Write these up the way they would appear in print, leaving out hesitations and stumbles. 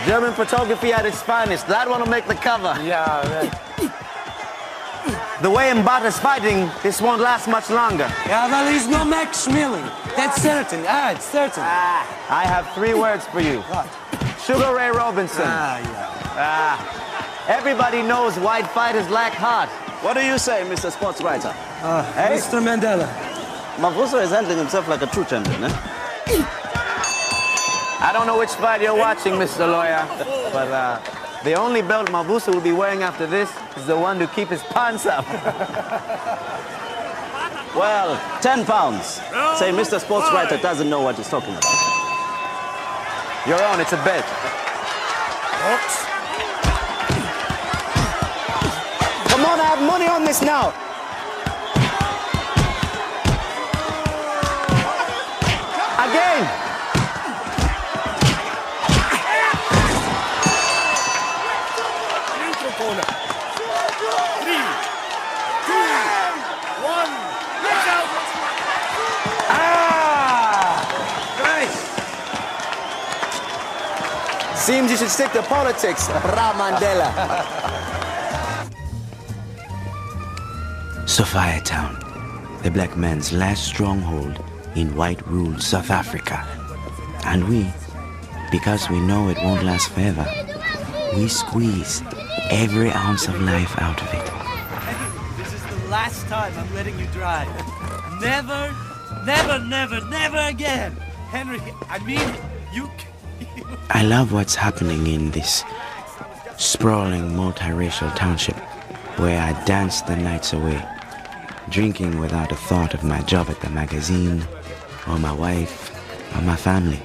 German photography at its finest. That one will make the cover. Yeah, man. The way Mbata's fighting, this won't last much longer. Yeah, well, he's no Max Schmeling. That's certain. It's certain. I have 3 words for you. What? Sugar Ray Robinson. Yeah. Everybody knows white fighters lack heart. What do you say, Mr. Sports Writer? Hey? Mr. Mandela. Mavuso is handling himself like a true champion, eh? I don't know which fight you're watching, Mr. Lawyer, but the only belt Mavuso will be wearing after this is the one to keep his pants up. Well, 10 pounds. Say Mr. Sports Writer doesn't know what he's talking about. You're on, it's a bet. Come on, I have money on this now. Again! corner. 3, 2, 1. Let's out. Nice. Seems you should stick to politics, Ramandela. Sophiatown, the black man's last stronghold in white-ruled South Africa. And we, because we know it won't last forever, we squeeze every ounce of life out of it. This is the last time I'm letting you drive. Never, never, never, never again. Henry, I mean, you... I love what's happening in this sprawling multiracial township where I dance the nights away, drinking without a thought of my job at the magazine, or my wife, or my family.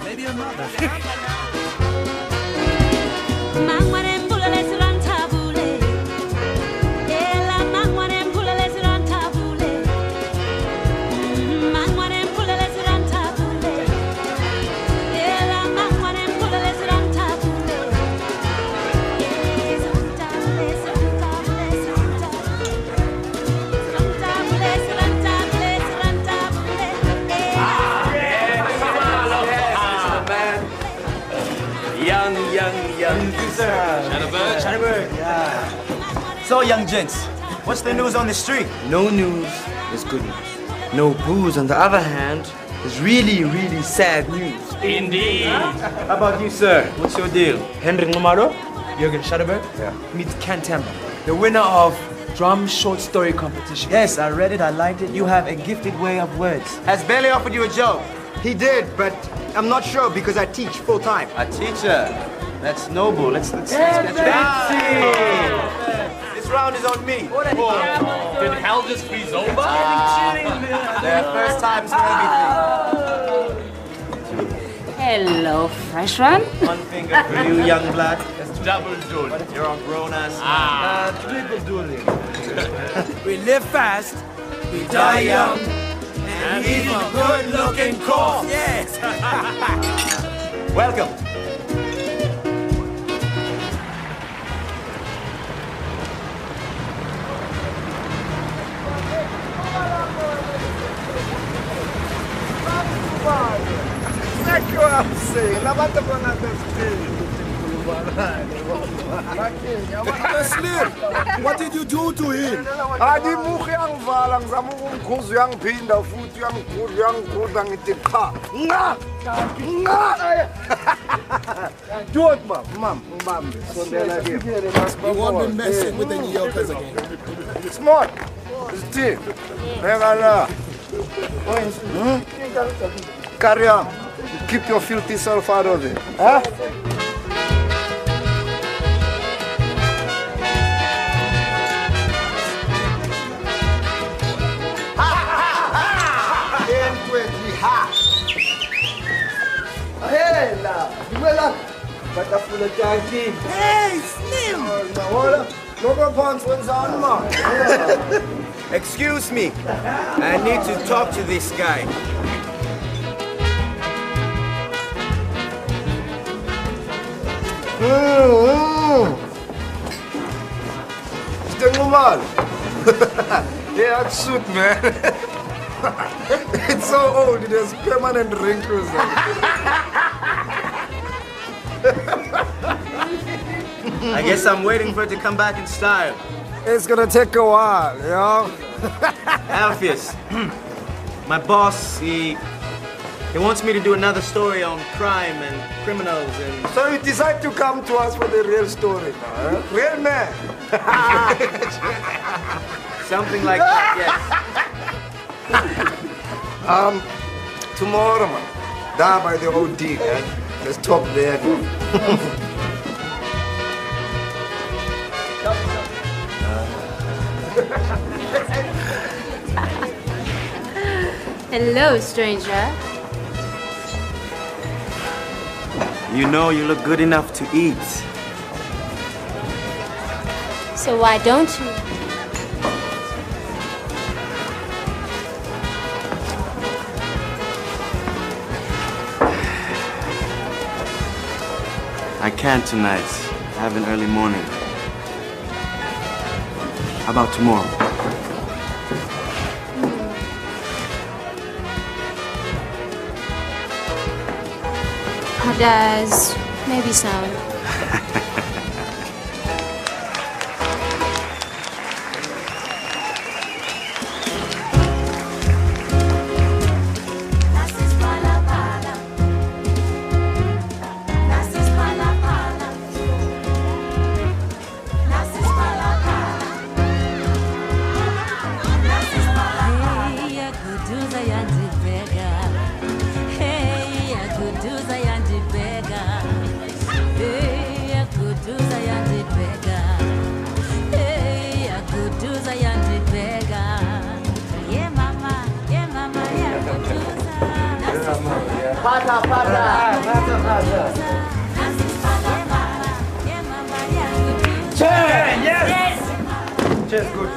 Maybe a mother. Schadeberg. So, young gents, what's the news on the street? No news is good news. No booze, on the other hand, is really, really sad news. Indeed. How about you, sir? What's your deal? Henry Nxumalo, Jürgen Schadeberg, meets Kantamba, the winner of drum short story competition. Yes, I read it, I liked it. You have a gifted way of words. Has Bailey offered you a job? He did, but I'm not sure because I teach full time. A teacher? That's noble. Let's get This round is on me. Did hell just freeze over? There are first times for everything. Hello, fresh one. One finger for you, young black. That's double duel. You're on grown ass. Triple dueling. We live fast, we die young, and leave a good-looking corpse. Yes. Welcome. What did you do to him? Adimuch uyangvala ngizama ukumkhuza uyangiphinda futhi uyangikhuza ngithi cha. Nga. Do it, mom. Ubambe. Sondela ke. You won't be messing with any yokers again. Smart. It's team. Regala. Carry on. Keep your filthy self out of it. Huh? Hey, Slim! Excuse me. I need to talk to this guy. Mr. Nxumalo. Yeah, that suit, man. It's so old, it has permanent wrinkles on it. Guess I'm waiting for it to come back in style. It's gonna take a while, you know? Alpheus, my boss, he wants me to do another story on crime and criminals and... So you decide to come to us for the real story, huh? Real man. Something like that, yes. Tomorrow, man. Down by the OD, man. Let's talk there. Hello, stranger. You know you look good enough to eat. So why don't you? I can't tonight. I have an early morning. How about tomorrow? How does maybe sound?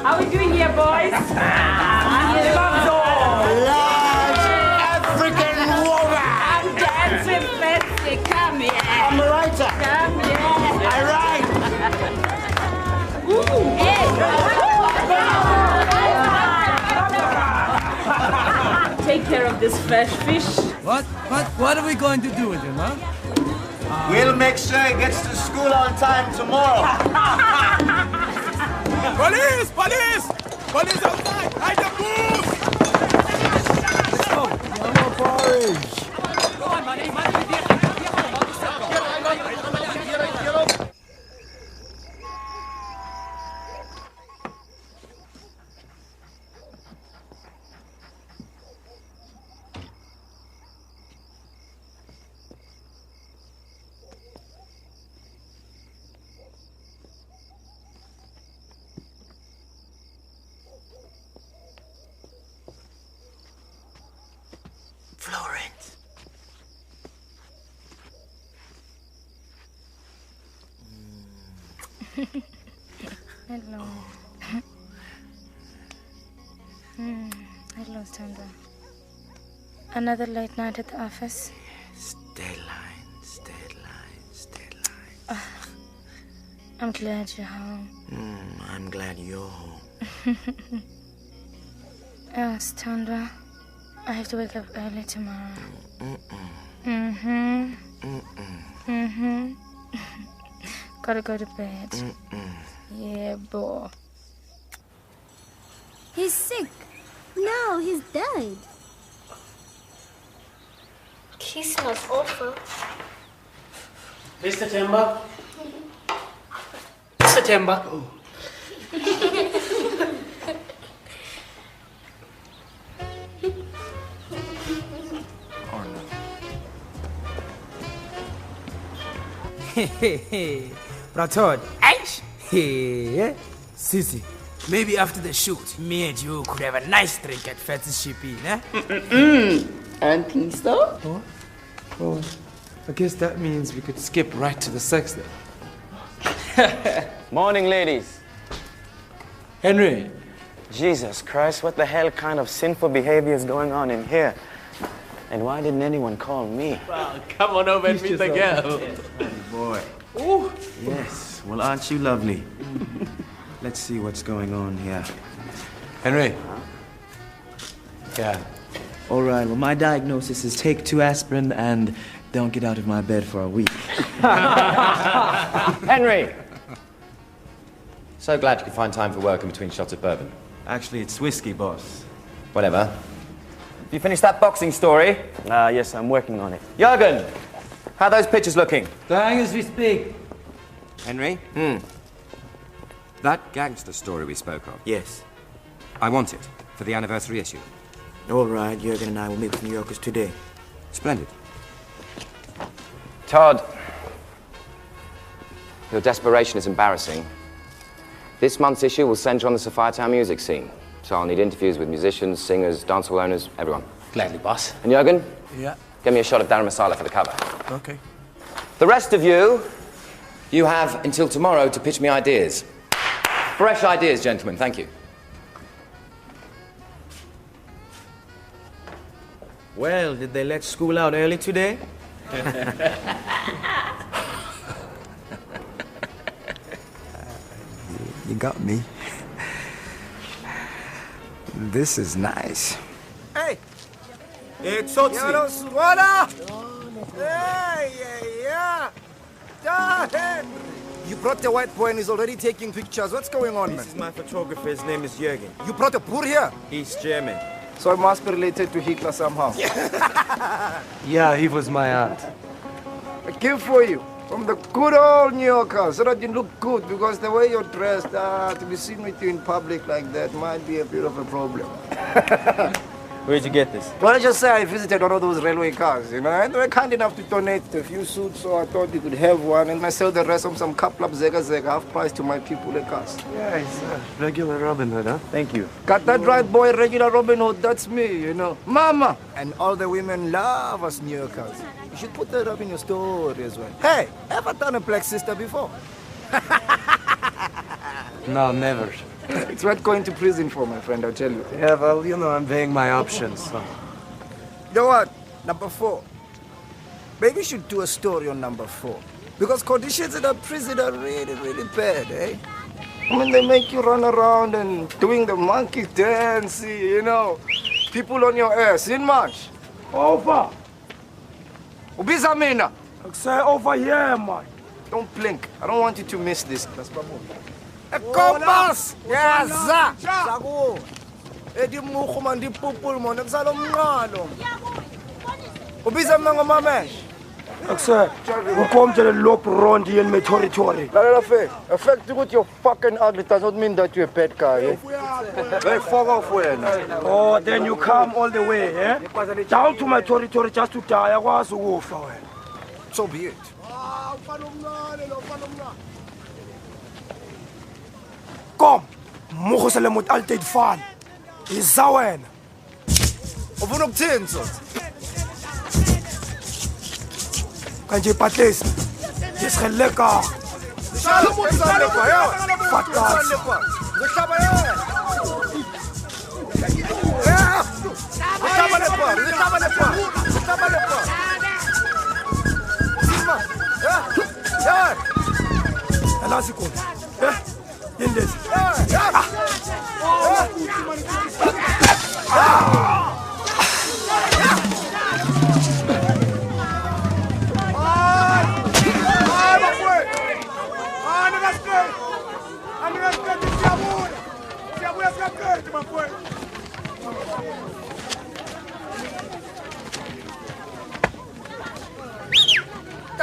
How are we doing here, boys? African woman. I'm dancing fancy. Come here. I'm a writer. Come here. I write. Take care of this fresh fish. What are we going to do with him, huh? We'll make sure he gets to school on time tomorrow. Police! Police! Police outside! Hide the booth! Let's go. No more porridge. Go on, money. Florence. Hello. Hello, Sandra. Another late night at the office? Yes, deadlines. I'm glad you're home. I'm glad you're home. Sandra, I have to wake up early tomorrow. Gotta go to bed. Yeah, boy. He's sick. No, he's died. He smells awful. Mr. Temba? Mr. Temba? But I thought, hey, Sissy, maybe after the shoot, me and you could have a nice drink at Fat's Shippy, eh? I don't think so. Oh? Well, I guess that means we could skip right to the sex then. Morning, ladies. Henry. Jesus Christ, what the hell kind of sinful behavior is going on in here? And why didn't anyone call me? Well, come on over and meet the girl. Boy. Ooh. Yes. Well, aren't you lovely? Let's see what's going on here. Henry. Yeah. All right, well, my diagnosis is take 2 aspirin and don't get out of my bed for a week. Henry, So glad you could find time for work in between shots of bourbon. Actually, it's whiskey, boss. Whatever. You finished that boxing story? Yes, I'm working on it. Jürgen, how are those pictures looking? Dying as we speak. Henry? That gangster story we spoke of. Yes. I want it for the anniversary issue. All right, Jürgen and I will meet with New Yorkers today. Splendid. Todd, your desperation is embarrassing. This month's issue will centre on the Sophiatown music scene. So I'll need interviews with musicians, singers, dancehall owners, everyone. Gladly, boss. And Jürgen? Yeah. Get me a shot of Darren Masala for the cover. Okay. The rest of you, you have until tomorrow to pitch me ideas. Fresh ideas, gentlemen. Thank you. Well, did they let school out early today? You got me. This is nice. Hey! It's Otsi. You brought the white boy and he's already taking pictures. What's going on, man? This is my photographer. His name is Jürgen. You brought a poor here? He's German. So I must be related to Hitler somehow. Yeah, he was my aunt. A gift for you from the good old New Yorker, so that you look good, because the way you're dressed, to be seen with you in public like that might be a bit of a problem. Where'd you get this? Well, I just say I visited one of those railway cars, you know, and they were kind enough to donate a few suits, so I thought you could have one, and I sell the rest on some couple of zega, half price to my people at cars. Yeah, he's a regular Robin Hood, huh? Thank you. Got that right, boy, regular Robin Hood, that's me, you know. Mama! And all the women love us New Yorkers. You should put that up in your story as well. Hey, ever done a black sister before? No, never. It's worth going to prison for, my friend, I'll tell you. Yeah, well, you know, I'm weighing my options, so. You know what? Number 4. Maybe you should do a story on number 4. Because conditions in the prison are really, really bad, eh? I mean, they make you run around and doing the monkey dance, you know. People on your ass, in much. Over. Ubiza mina. Say over here, man. Don't blink. I don't want you to miss this. That's my move. Kompas! Yaza! Saku! Edi mukho man di pupul mo nagsalo mngalo. Ubiza mga mamesh. Akse, ukom to the loop round here in my territory. Lalela fe, effect with your fucking ugly does not mean that you're a bad guy, eh? Hey, fuck off wena. Oh, then you come all the way, eh? Down to my territory just to die. Akwazi ukufa wena. So be it. Kom, mogen ze moet altijd van. Je zou hen. Of een op 10 soort. Kan je patlis? Je is geen lekker. Fatas. En als ik kom, in dit.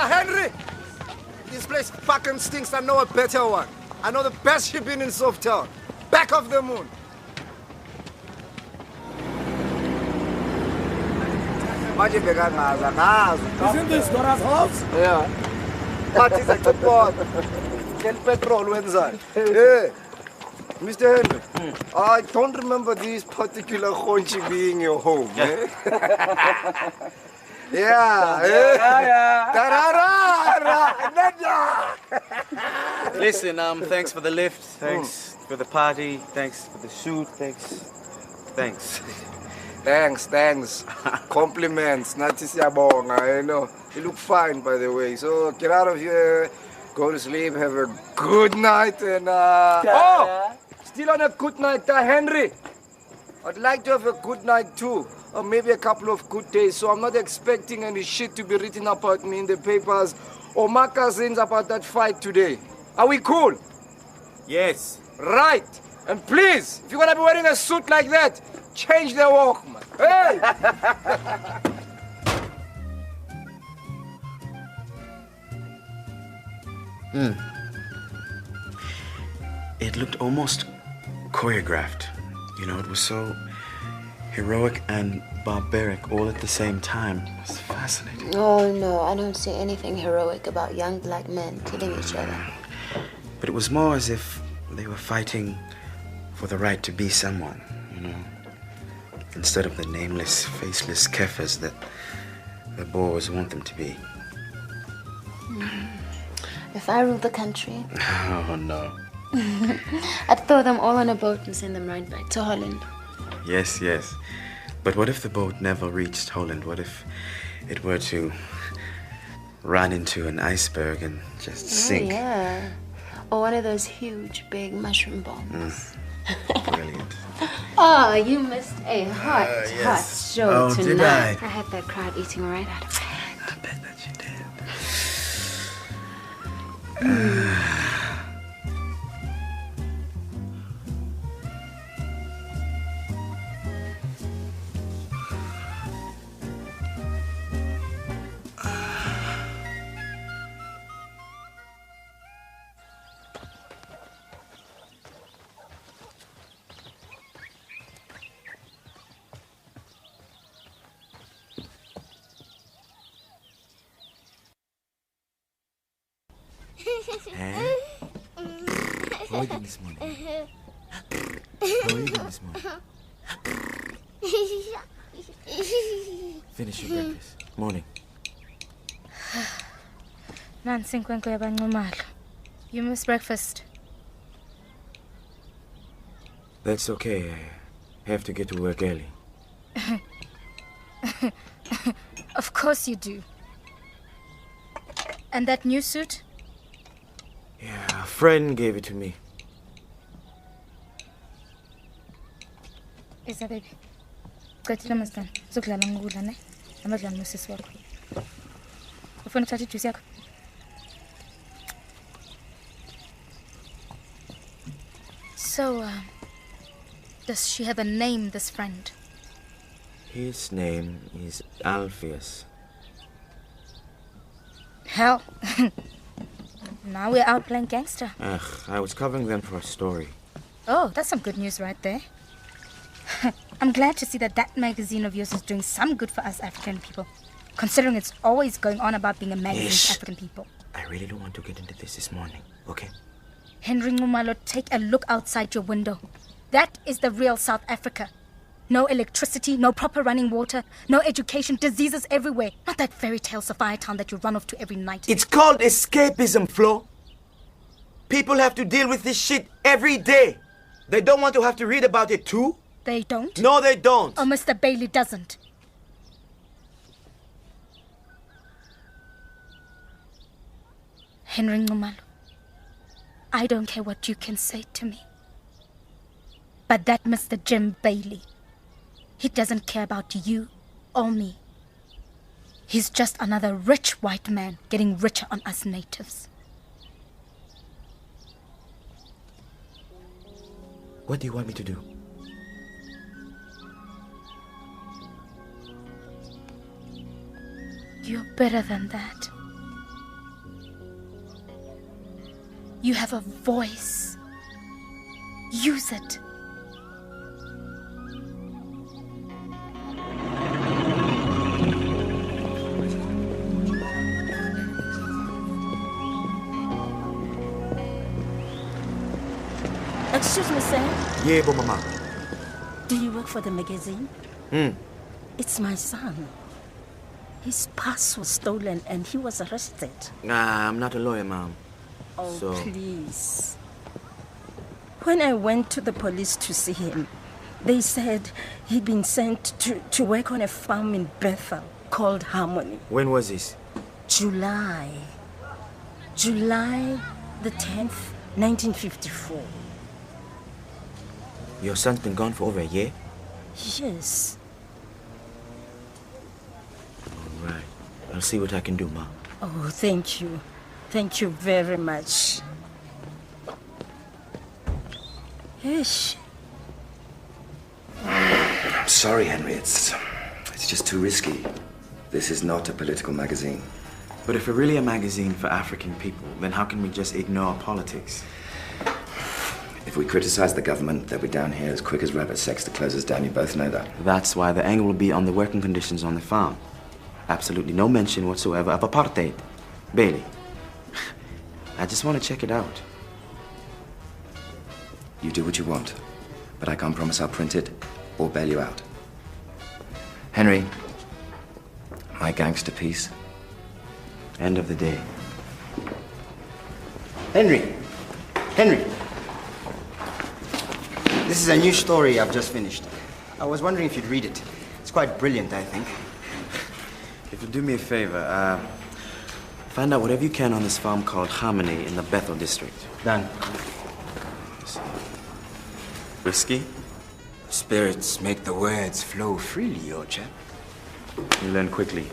Henry! This place fucking stinks. I know a better one. I know the best ship in Sophiatown. Back of the moon. Isn't this Dora's house? Yeah. What is it about? Get petrol wenzani? Hey, Mr. Henry, I don't remember this particular honchi being your home. Eh? Listen, thanks for the lift. Thanks for the party. Thanks for the shoot. Thanks. Thanks. Compliments. Nathi siyabonga, you know. You look fine, by the way. So get out of here, go to sleep, have a good night, and still on a good night, Henry. I'd like to have a good night too. Or maybe a couple of good days, so I'm not expecting any shit to be written about me in the papers or magazines about that fight today. Are we cool? Yes. Right. And please, if you're gonna be wearing a suit like that, change the Walkman. Hey! It looked almost choreographed. You know, it was so heroic and barbaric all at the same time. It was fascinating. Oh, no, I don't see anything heroic about young black men killing each other. But it was more as if they were fighting for the right to be someone, you know, instead of the nameless, faceless kefirs that the Boers want them to be. If I ruled the country, Oh, no. I'd throw them all on a boat and send them right back to Holland. Yes, yes. But what if the boat never reached Holland? What if it were to run into an iceberg and just sink? Oh, yeah. Or one of those huge, big mushroom bombs. Brilliant. Oh, you missed a hot show Oh, tonight. did I? I had that crowd eating right out of hand. I bet that you did. How are you doing this morning? How are you doing this morning? Finish your breakfast. Morning. Nansi inkwenkwe yabaNxumalo. You missed breakfast. That's okay. I have to get to work early. Of course you do. And that new suit? Yeah, a friend gave it to me. Isa baby. Qedile masana. Sokudlala ngokudla ne. Amadlala nosisi wakho. Ufuna ukuthatha ijuice yakho? So, does she have a name, this friend? His name is Alpheus. Hell. Now we're out playing gangster. I was covering them for a story. Oh, that's some good news right there. I'm glad to see that magazine of yours is doing some good for us African people, considering it's always going on about being a magazine for African people. I really don't want to get into this morning, okay? Henry Nxumalo, take a look outside your window. That is the real South Africa. No electricity, no proper running water, no education, diseases everywhere. Not that fairy tale Sophiatown that you run off to every night. It's called escapism, Flo. People have to deal with this shit every day. They don't want to have to read about it too? They don't? No, they don't. Oh, Mr. Bailey doesn't. Henry Nxumalo, I don't care what you can say to me. But that Mr. Jim Bailey, he doesn't care about you or me. He's just another rich white man getting richer on us natives. What do you want me to do? You're better than that. You have a voice. Use it. Excuse me, sir. Yebo, Mama. Do you work for the magazine? It's my son. His purse was stolen and he was arrested. I'm not a lawyer, Mom. Oh, please. When I went to the police to see him, they said he'd been sent to work on a farm in Bethel called Harmony. When was this? July the 10th, 1954. Your son's been gone for over a year? Yes. All right. I'll see what I can do, Mom. Oh, thank you. Thank you very much. Ish. I'm sorry, Henry. It's just too risky. This is not a political magazine. But if we're really a magazine for African people, then how can we just ignore politics? If we criticize the government, they'll be down here as quick as rabbit sex to close us down. You both know that. That's why the angle will be on the working conditions on the farm. Absolutely no mention whatsoever of apartheid. Bailey, I just want to check it out. You do what you want, but I can't promise I'll print it or bail you out. Henry, my gangster piece. End of the day. Henry! Henry! This is a new story I've just finished. I was wondering if you'd read it. It's quite brilliant, I think. If you'll do me a favor, find out whatever you can on this farm called Harmony in the Bethel district. Done. Whiskey? Spirits make the words flow freely, old chap. You learn quickly.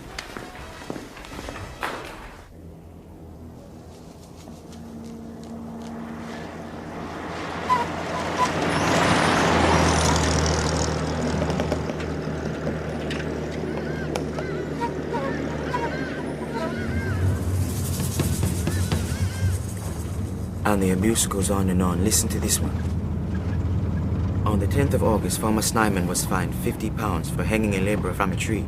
And the abuse goes on and on. Listen to this one. On the 10th of August, Farmer Snyman was fined 50 pounds for hanging a laborer from a tree.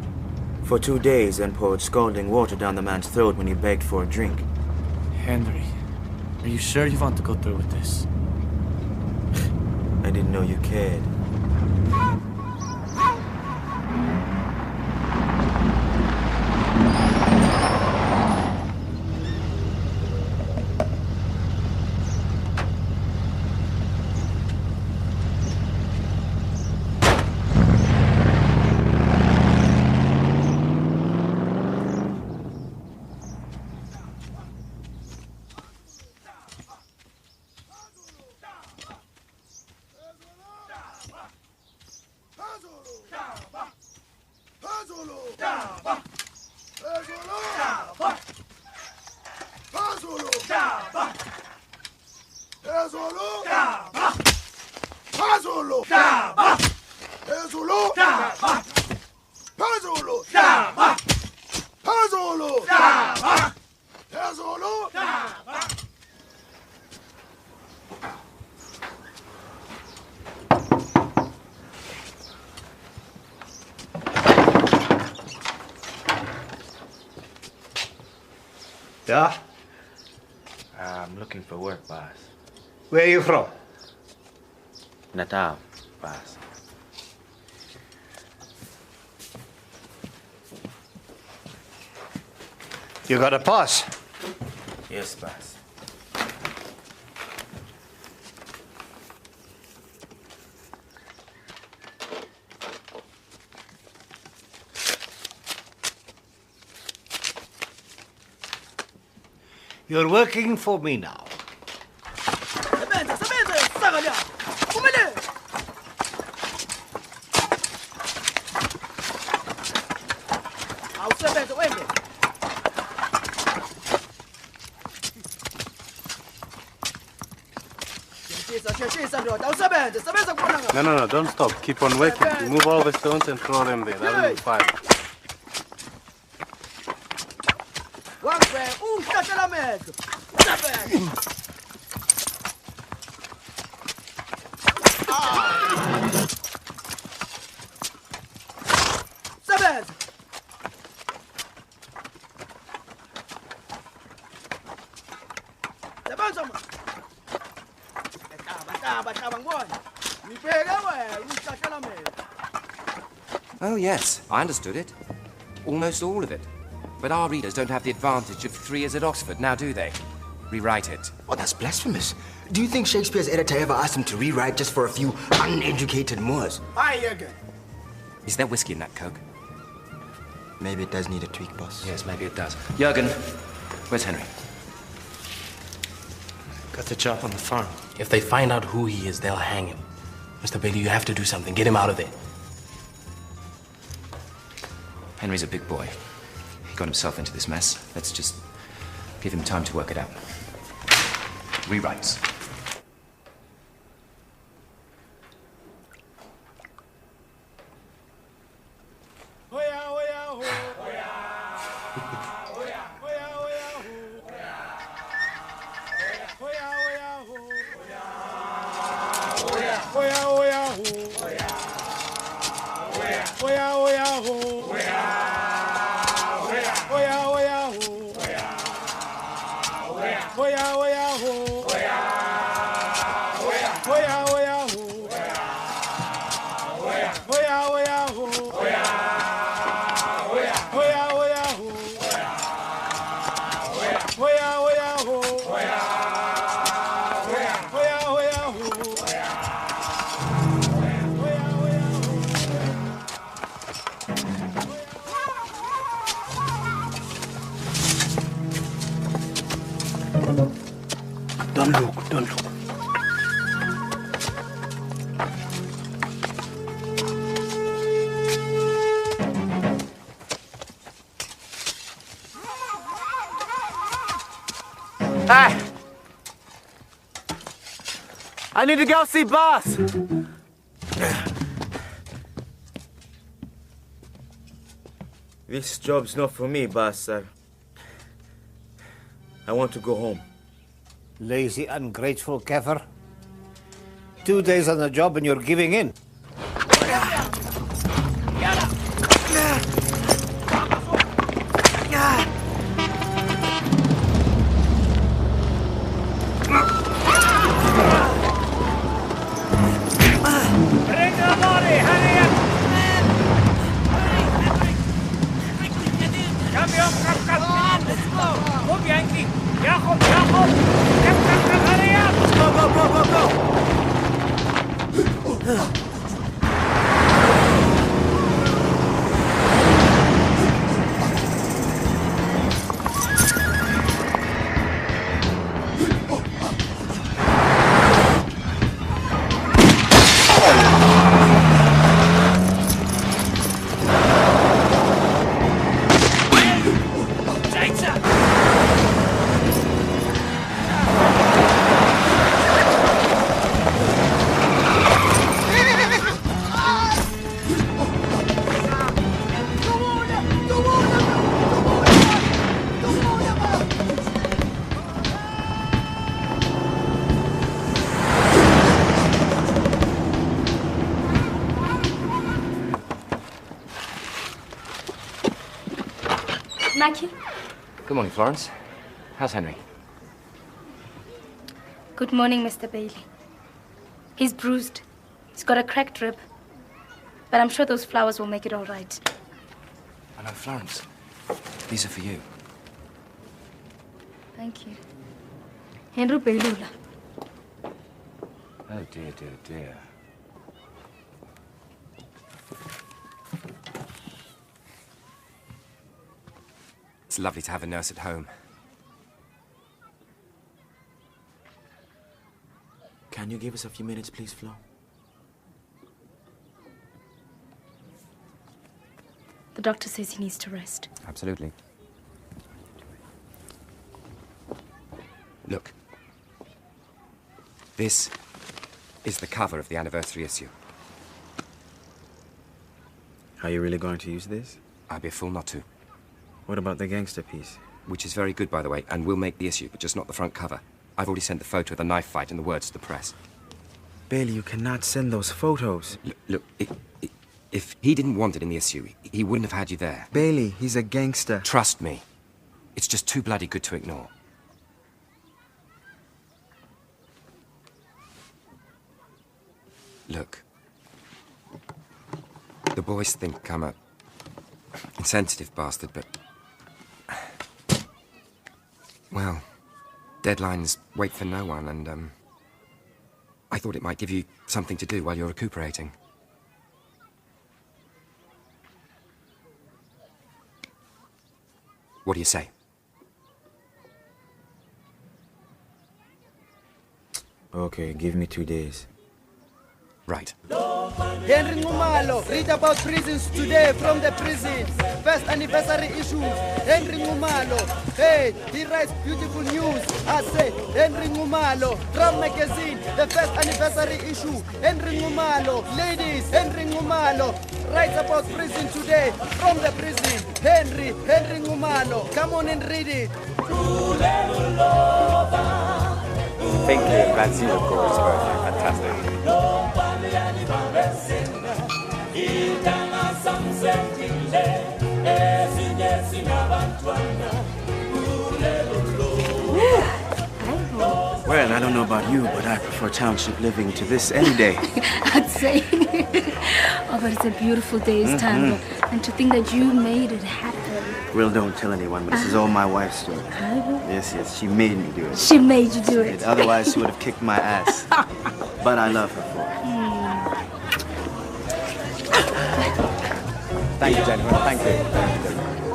For 2 days, then poured scalding water down the man's throat when he begged for a drink. Henry, are you sure you want to go through with this? I didn't know you cared. Yeah? I'm looking for work, boss. Where are you from? Natal, boss. You got a pass? Yes, boss. You're working for me now. No, don't stop. Keep on working. Remove all the stones and throw them there. That will be fine. Oh, yes, I understood it. Almost all of it. But our readers don't have the advantage of 3 years at Oxford, now do they? Rewrite it. Oh, that's blasphemous. Do you think Shakespeare's editor ever asked him to rewrite just for a few uneducated Moors? Hi, Jürgen. Is there whiskey in that Coke? Maybe it does need a tweak, boss. Yes, maybe it does. Jürgen, where's Henry? Got the job on the farm. If they find out who he is, they'll hang him. Mr. Bailey, you have to do something. Get him out of there. Henry's a big boy. He got himself into this mess. Let's just give him time to work it out. Rewrites. Don't look, don't look. Hey! I need to go see boss! This job's not for me, boss. I want to go home. Lazy, ungrateful kefir. 2 days on the job and you're giving in. Good morning, Florence. How's Henry? Good morning, Mr. Bailey. He's bruised. He's got a cracked rib. But I'm sure those flowers will make it all right. I know, Florence. These are for you. Thank you. Henry Bailey. Oh, dear, dear, dear. It's lovely to have a nurse at home. Can you give us a few minutes, please, Flo? The doctor says he needs to rest. Absolutely. Look. This is the cover of the anniversary issue. Are you really going to use this? I'd be a fool not to. What about the gangster piece? Which is very good, by the way, and will make the issue, but just not the front cover. I've already sent the photo of the knife fight and the words to the press. Bailey, you cannot send those photos. Look, if he didn't want it in the issue, he wouldn't have had you there. Bailey, he's a gangster. Trust me. It's just too bloody good to ignore. Look. The boys think I'm a insensitive bastard, but... Well, deadlines wait for no one, and, I thought it might give you something to do while you're recuperating. What do you say? Okay, give me 2 days. Right. Henry Nxumalo, read about prisons today from the prison. First anniversary issues. Henry Nxumalo, hey, he writes beautiful news. I say, Henry Nxumalo, Drum Magazine, the first anniversary issue. Henry Nxumalo, ladies, Henry Nxumalo, writes about prison today from the prison. Henry Nxumalo, come on and read it. Thank you, Nancy, of course, fantastic. Well, I don't know about you, but I prefer township living to this any day. I'd say. Oh, but it's a beautiful day's time. And to think that you made it happen. Well, don't tell anyone, but this is all my wife's story. Yes, yes, she made me do it. She made you do it. Otherwise, she would have kicked my ass. But I love her for it. Thank you, gentlemen.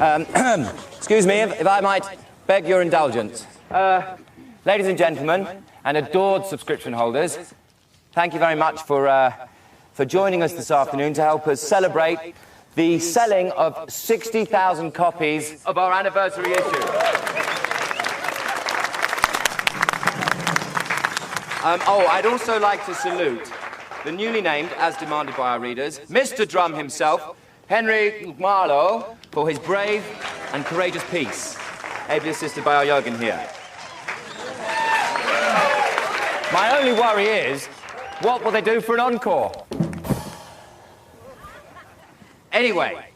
Thank you. Excuse me, if I might beg your indulgence. Ladies and gentlemen, and adored subscription holders, thank you very much for joining us this afternoon to help us celebrate the selling of 60,000 copies of our anniversary issue. I'd also like to salute the newly named, as demanded by our readers, Mr. Drum himself, Henry Nxumalo, for his brave and courageous piece, ably assisted by our Jürgen here. My only worry is, what will they do for an encore? Anyway,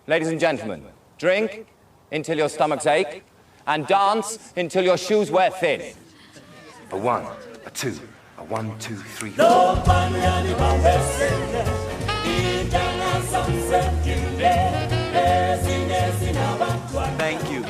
ladies and gentlemen, drink until your stomachs ache, and dance until your shoes wear thin. A 1, a 2, a 1, 2, 3. Thank you.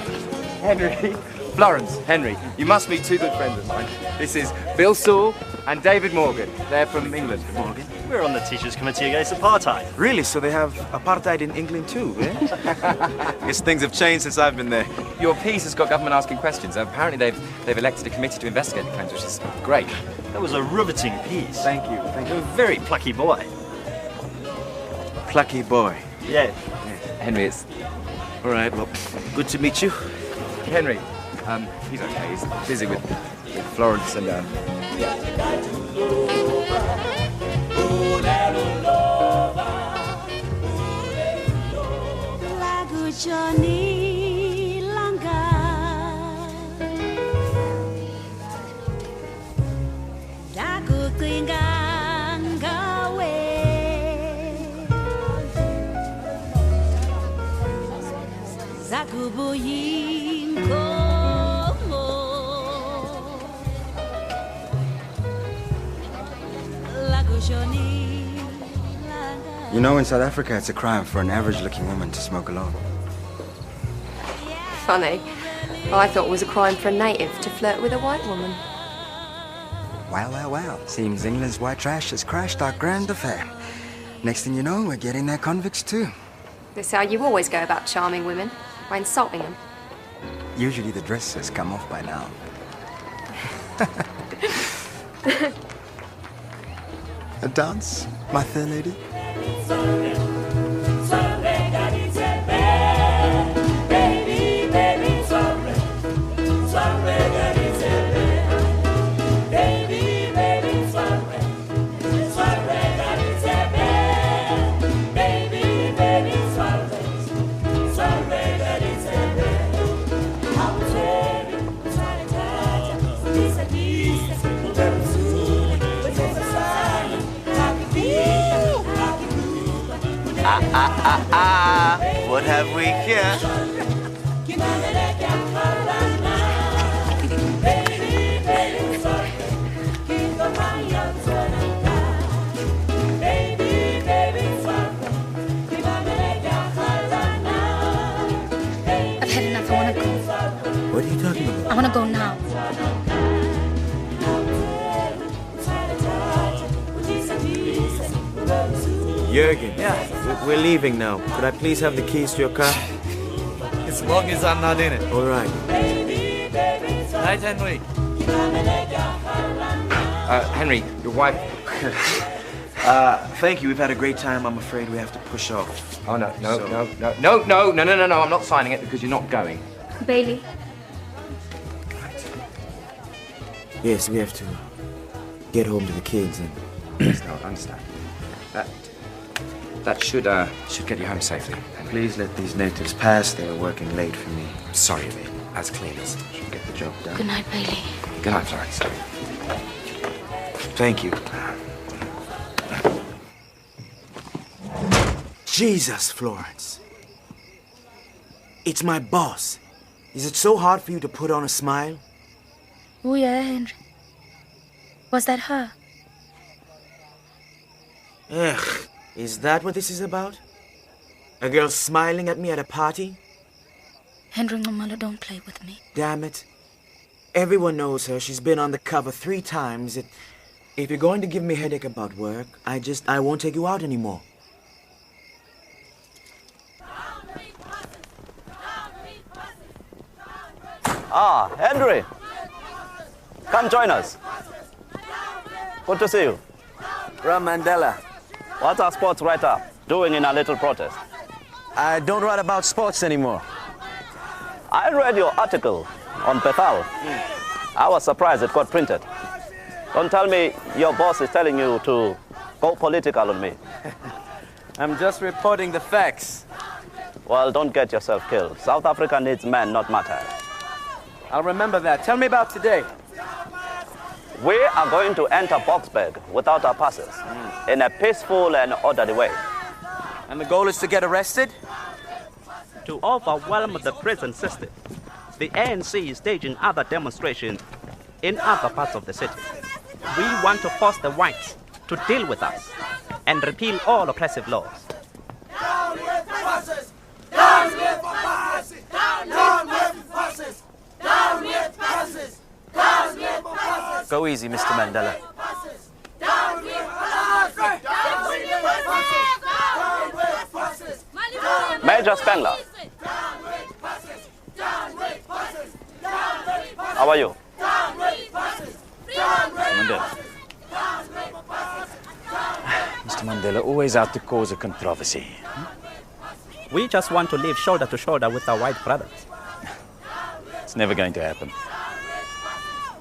Henry. Florence, Henry, you must meet two good friends of mine. This is Bill Sul and David Morgan. They're from England. Morgan? We're on the Teachers' Committee Against Apartheid. Really? So they have apartheid in England too, eh? I guess things have changed since I've been there. Your piece has got government asking questions. Apparently they've elected a committee to investigate the claims, which is great. That was a riveting piece. Thank you. Thank you. You're a very plucky boy. Plucky boy. Yeah. Henry, it's... All right, well, good to meet you. Henry, he's okay. He's busy with Florence and, You know, in South Africa, it's a crime for an average-looking woman to smoke alone. Funny. I thought it was a crime for a native to flirt with a white woman. Well, well, well. Seems England's white trash has crashed our grand affair. Next thing you know, we're getting their convicts too. This is how you always go about charming women, by insulting them. Usually the dress has come off by now. A dance, my fair lady? What have we here? I've had enough. I want to go. What are you talking about? I want to go now. Jürgen. Yeah. We're leaving now. Could I please have the keys to your car? As long as I'm not in it. All right. Night, Henry. Henry, your wife... Thank you. We've had a great time. I'm afraid we have to push off. Oh, no, I'm not signing it because you're not going. Bailey. Yes, we have to get home to the kids and... Yes, no, I understand. That should get you home safely. Please let these natives pass. They're working late for me. Sorry, Lee. As cleaners. Should get the job done. Good night, Bailey. Good night, Florence. Thank you. Jesus, Florence. It's my boss. Is it so hard for you to put on a smile? Oh, yeah, Henry. Was that her? Ugh, is that what this is about? A girl smiling at me at a party? Henry Nxumalo, don't play with me. Damn it. Everyone knows her. She's been on the cover 3 times. If you're going to give me a headache about work, I won't take you out anymore. Ah, Henry! Come join us. Good to see you. From Mandela. What's our sports writer doing in a little protest? I don't write about sports anymore. I read your article on Bethal. I was surprised it got printed. Don't tell me your boss is telling you to go political on me. I'm just reporting the facts. Well, don't get yourself killed. South Africa needs men, not matter. I'll remember that. Tell me about today. We are going to enter Boksburg without our passes, in a peaceful and orderly way. And the goal is to get arrested? To overwhelm the prison system. The ANC is staging other demonstrations in other parts of the city. We want to force the whites to deal with us and repeal all oppressive laws. Down with buses! Down with buses! Down with buses! Down with buses! Down with buses! Go easy, Mr. Mandela. Down with buses! Down with buses! Major Spengler. How are you? Mr. Mandela, always out to cause a controversy. We just want to live shoulder to shoulder with our white brothers. It's never going to happen.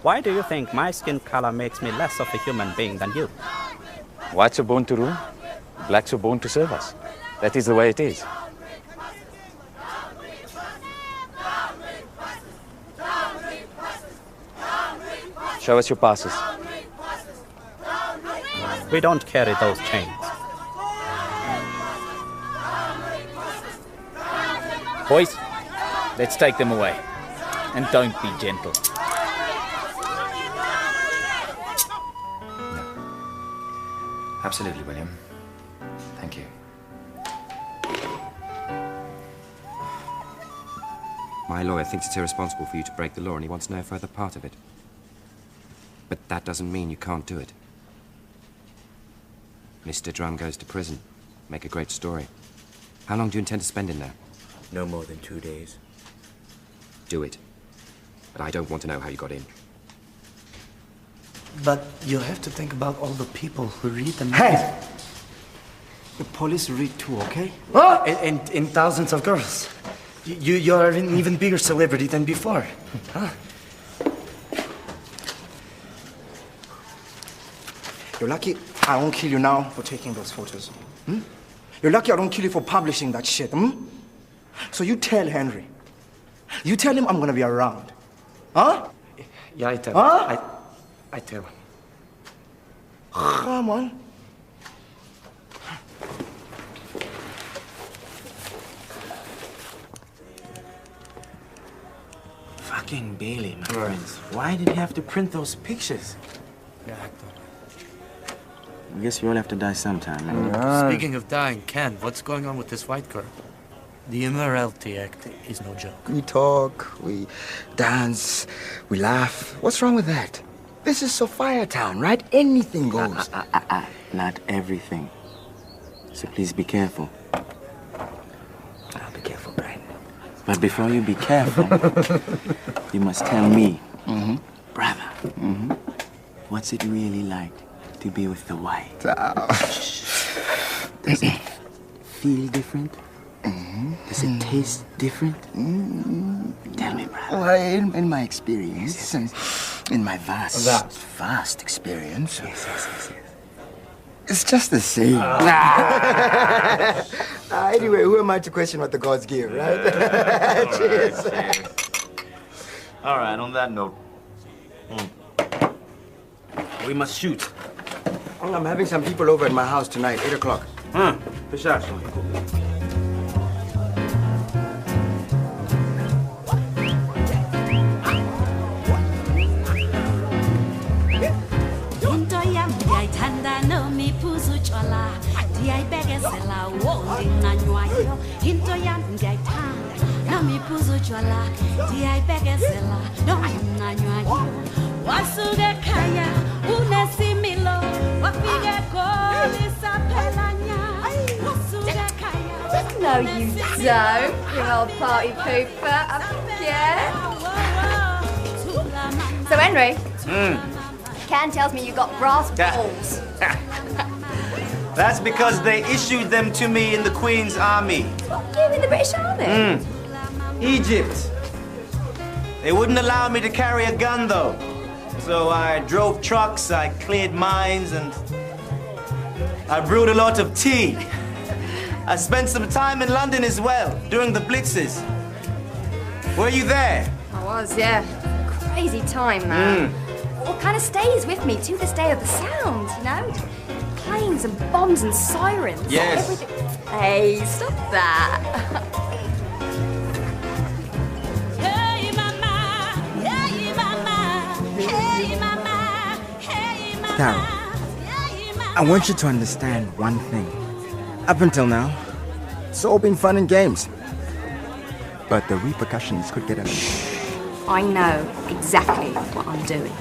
Why do you think my skin color makes me less of a human being than you? Whites are born to rule, blacks are born to serve us. That is the way it is. Show us your passes. We don't carry those chains. Boys, let's take them away. And don't be gentle. Absolutely, William. Thank you. My lawyer thinks it's irresponsible for you to break the law and he wants no further part of it. But that doesn't mean you can't do it. Mr. Drum goes to prison. Make a great story. How long do you intend to spend in there? No more than 2 days. Do it. But I don't want to know how you got in. But you have to think about all the people who read the Hey! The police read too, okay? What? And thousands of girls. You're an even bigger celebrity than before. Huh? You're lucky I won't kill you now for taking those photos. Hmm? You're lucky I don't kill you for publishing that shit. Hmm? So you tell Henry. You tell him I'm gonna be around. Huh? Yeah, I tell huh? him. I tell him. Come on. Fucking Bailey, my friends. Why did he have to print those pictures? Yeah, I guess we all have to die sometime, right? Speaking of dying, Ken, what's going on with this white girl? The Immorality Act is no joke. We talk, we dance, we laugh. What's wrong with that? This is Sophiatown, right? Anything goes. Not everything. So please be careful. I'll be careful, Brian. But before you be careful, you must tell me, brother, what's it really like to be with the white? Does it feel different? Does it taste different? Tell me, brother. Well, in my experience, in my vast experience, yes. It's just the same. Anyway, who am I to question what the gods give, right? Cheers. All right, on that note, we must shoot. I'm having some people over at my house tonight, 8 o'clock. Besides. No, you don't, you old party pooper. Again. So, Henry, Can tells me you got brass balls. That's because they issued them to me in the Queen's Army. You in the British Army? Egypt. They wouldn't allow me to carry a gun, though. So I drove trucks, I cleared mines, and I brewed a lot of tea. I spent some time in London as well, during the blitzes. Were you there? I was, yeah. Crazy time, man. What kind of stays with me to this day of the sound, you know? Planes and bombs and sirens. Yes. Everything. Hey, stop that. Carol, I want you to understand one thing. Up until now, it's all been fun and games. But the repercussions could get us. I know exactly what I'm doing.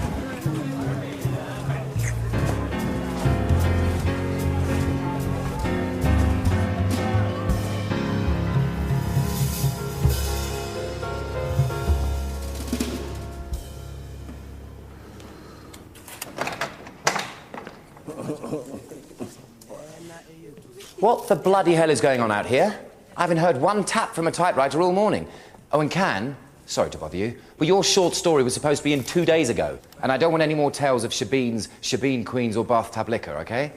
What the bloody hell is going on out here? I haven't heard one tap from a typewriter all morning. Oh, and Can, sorry to bother you, but your short story was supposed to be in 2 days ago, and I don't want any more tales of Shebeen Queens or bathtub liquor, okay?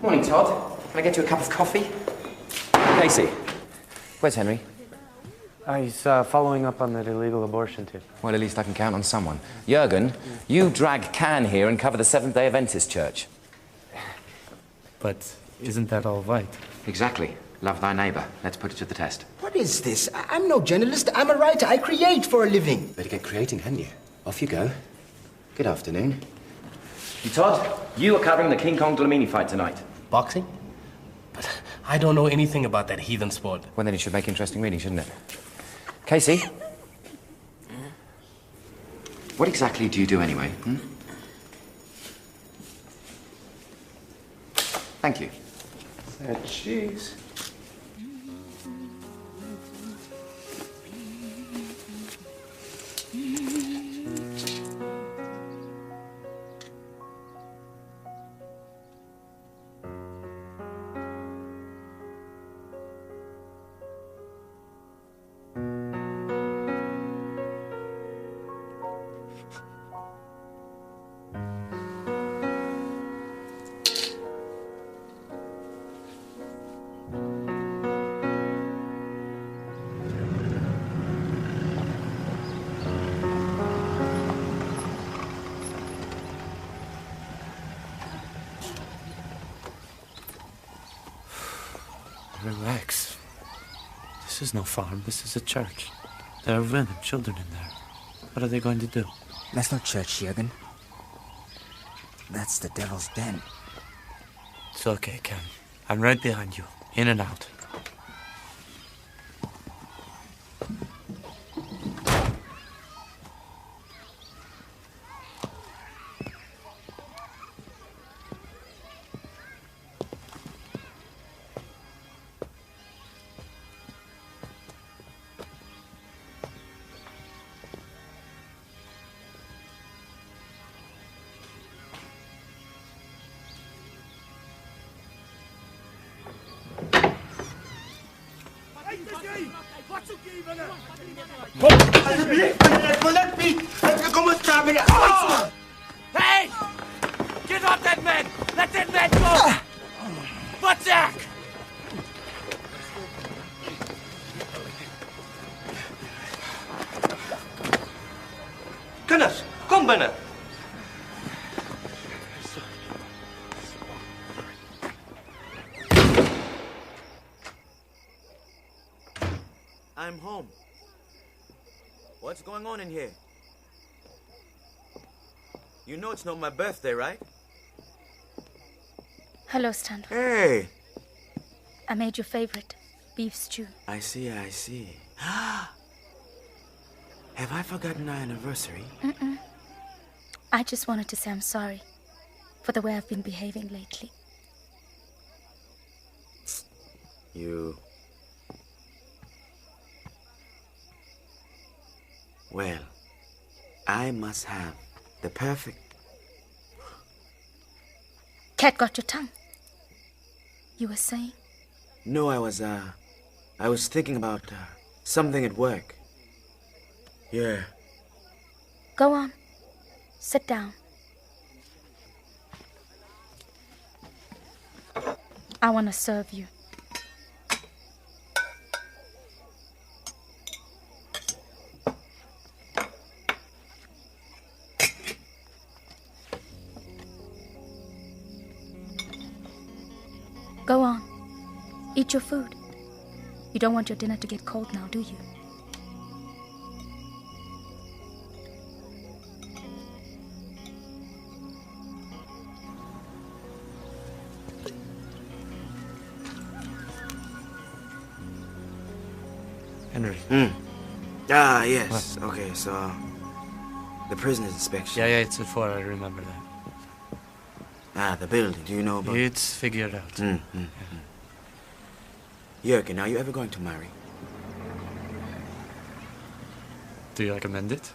Morning, Todd. Can I get you a cup of coffee? Casey, where's Henry? He's following up on that illegal abortion tip. Well, at least I can count on someone. Jürgen, you drag Can here and cover the Seventh-day Adventist church. But isn't that all right? Exactly. Love thy neighbour. Let's put it to the test. What is this? I'm no journalist. I'm a writer. I create for a living. Better get creating, hadn't you? Off you go. Good afternoon. You, Todd, you are covering the King Kong Dlamini fight tonight. Boxing? But I don't know anything about that heathen sport. Well, then it should make interesting reading, shouldn't it? Casey? What exactly do you do anyway? Thank you. Cheese. Relax. This is no farm, this is a church. There are women, children in there. What are they going to do? That's not church, Jürgen. That's the devil's den. It's okay, Ken. I'm right behind you. In and out. Hey! Get off that man! Let that man go! What's that? Kinders, kom binnen. I'm home. What's going on in here? You know it's not my birthday, right? Hello, Stanley. Hey. I made your favorite. beef stew. I see, I see. Have I forgotten our anniversary? Mm-mm. I just wanted to say I'm sorry for the way I've been behaving lately. You... Well, I must have the perfect... Cat got your tongue. You were saying? No, I was thinking about something at work. Yeah. Go on. Sit down. I want to serve you. Go on. Eat your food. You don't want your dinner to get cold now, do you? Henry. Ah, yes. What? Okay, so... the prisoner's inspection. Yeah, it's at 4, I remember that. Ah, the building, do you know about... It's figured out. Jürgen, are you ever going to marry? Do you recommend it?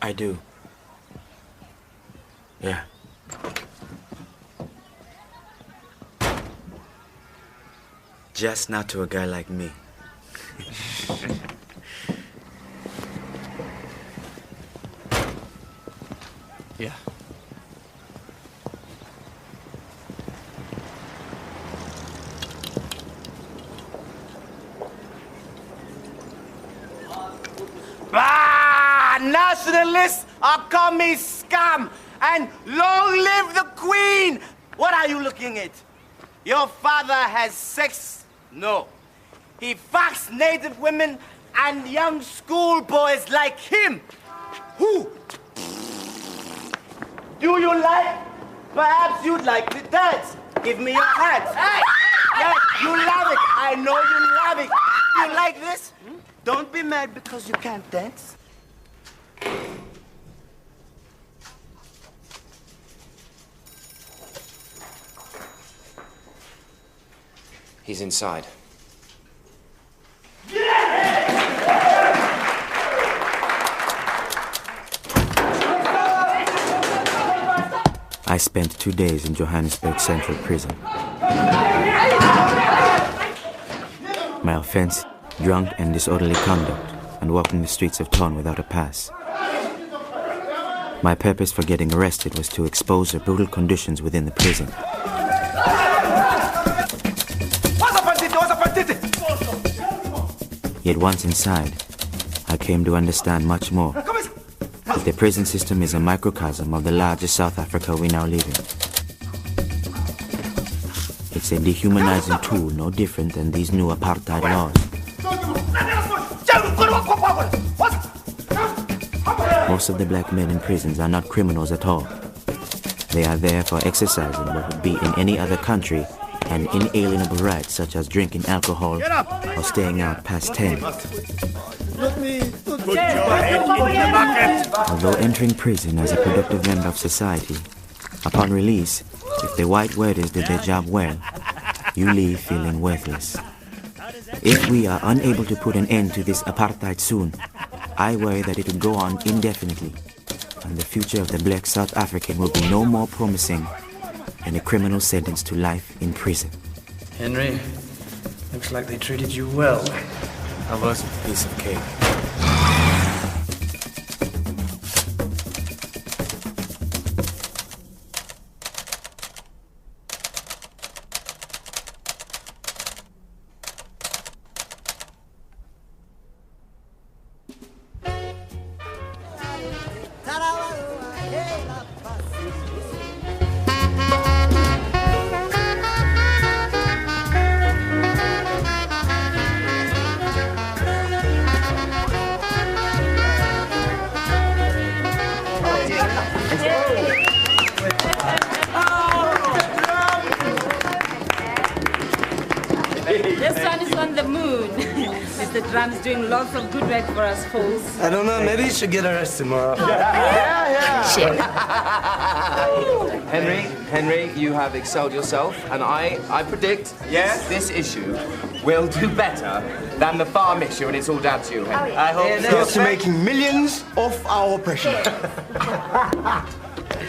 I do. Yeah. Just not to a guy like me. Yeah. Nationalists are commie scum, and long live the Queen! What are you looking at? Your father has sex? No. He fucks native women and young schoolboys like him. Who? Do you like? Perhaps you'd like to dance. Give me your hands. Hey! Yes, you love it. I know you love it. You like this? Don't be mad because you can't dance. He's inside. I spent 2 days in Johannesburg Central Prison. My offense, drunk and disorderly conduct, and walking the streets of town without a pass. My purpose for getting arrested was to expose the brutal conditions within the prison. Yet once inside, I came to understand much more. The prison system is a microcosm of the larger South Africa we now live in. It's a dehumanizing tool no different than these new apartheid laws. Most of the black men in prisons are not criminals at all. They are there for exercising what would be in any other country an inalienable right, such as drinking alcohol or staying out past 10. Although entering prison as a productive member of society, upon release, if the white warders did their job well, you leave feeling worthless. If we are unable to put an end to this apartheid soon, I worry that it will go on indefinitely, and the future of the black South African will be no more promising than a criminal sentenced to life in prison. Henry, looks like they treated you well. How was it? Piece of cake. Mr. Drum's doing lots of good work for us fools. I don't know, maybe you should get arrested tomorrow. Henry, you have excelled yourself, and I predict this issue will do better than the farm issue, and it's all down to you, Henry. I hope so. Here's to making millions off our oppression.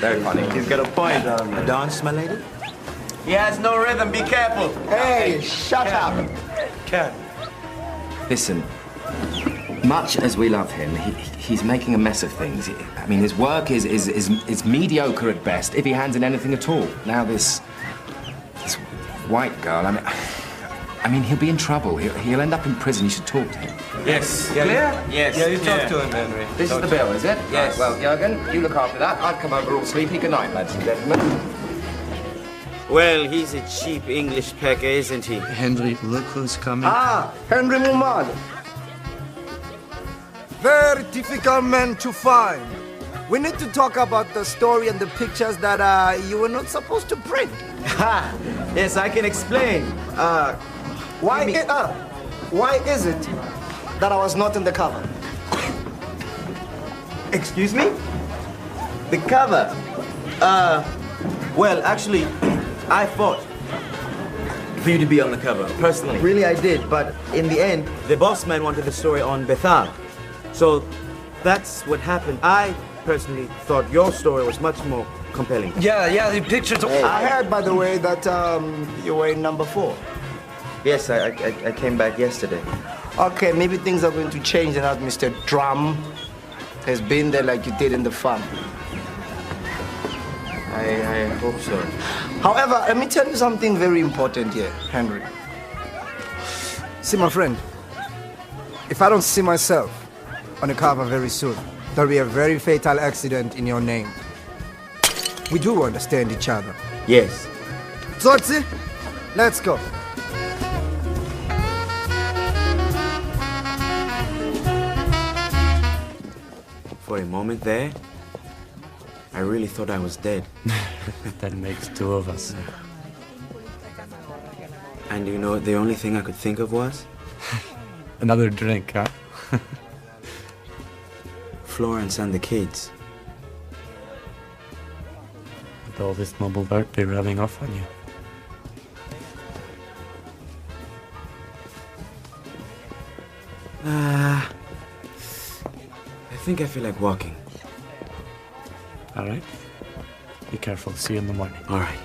Very funny. You've got a point. Dance, my lady? He has no rhythm, be careful. Hey, shut up. Ken. Listen, much as we love him, he's making a mess of things. I mean, his work is mediocre at best, if he hands in anything at all. Now this white girl, I mean, he'll be in trouble. He'll end up in prison. You should talk to him. Yes. Clear? Yes. Yeah, you talk to him, Henry. This is the bill, is it? Yes. Right, well, Jürgen, you look after that. I've come over all sleepy. Good night, ladies and gentlemen. Well, he's a cheap English pecker, isn't he? Henry, look who's coming. Ah, Henry Nxumalo. Very difficult man to find. We need to talk about the story and the pictures that you were not supposed to print. Yes, I can explain. Why is it that I was not in the cover? Excuse me? The cover? Well, actually, I fought for you to be on the cover, personally. Really, I did, but in the end, the boss man wanted the story on Bethal. So that's what happened. I personally thought your story was much more compelling. Yeah, the pictures. I heard, by the way, that you were in number 4. Yes, I came back yesterday. Okay, maybe things are going to change now that Mr. Drum has been there like you did in the farm. I hope so. However, let me tell you something very important here, Henry. See, my friend, if I don't see myself on the cover very soon, there'll be a very fatal accident in your name. We do understand each other. Yes. Tsotsi, let's go. For a moment there, I really thought I was dead. That makes 2 of us. And you know, the only thing I could think of was? Another drink, huh? Florence and the kids. Would all this mobile work be rubbing off on you? I think I feel like walking. All right. Be careful. See you in the morning. All right.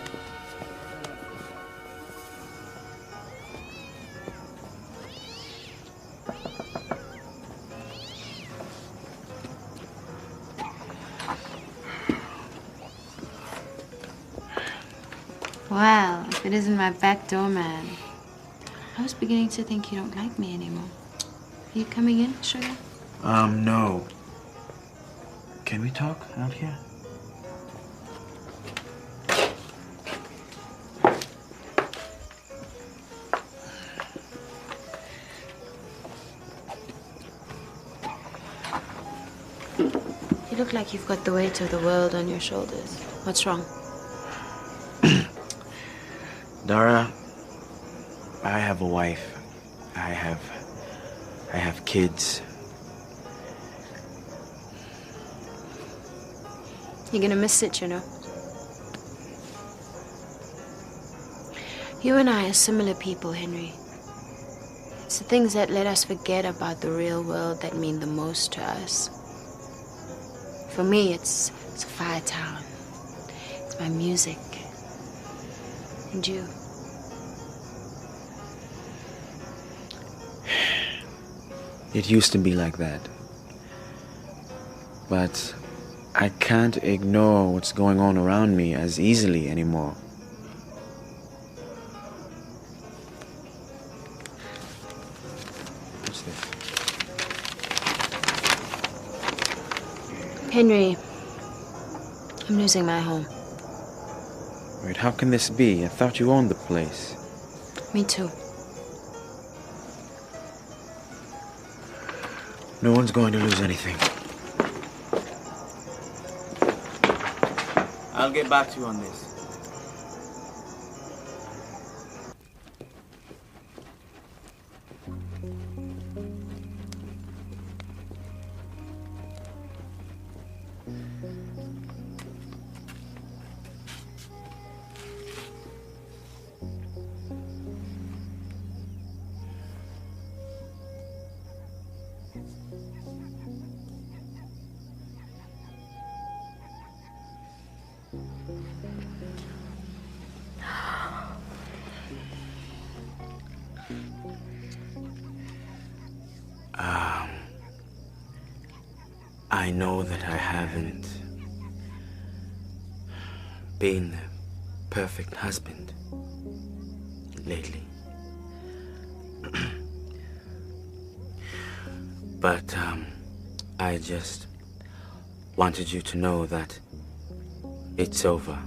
Well, if it isn't my back door man. I was beginning to think you don't like me anymore. Are you coming in, sugar? No. Can we talk out here? You look like you've got the weight of the world on your shoulders. What's wrong? Dara, I have a wife. I have kids. You're gonna miss it, you know. You and I are similar people, Henry. It's the things that let us forget about the real world that mean the most to us. For me, it's Sophiatown. It's my music. And you. It used to be like that. But I can't ignore what's going on around me as easily anymore. What's this? Henry, I'm losing my home. Wait, how can this be? I thought you owned the place. Me too. No one's going to lose anything. I'll get back to you on this. I know that I haven't been the perfect husband lately. But I just wanted you to know that it's over.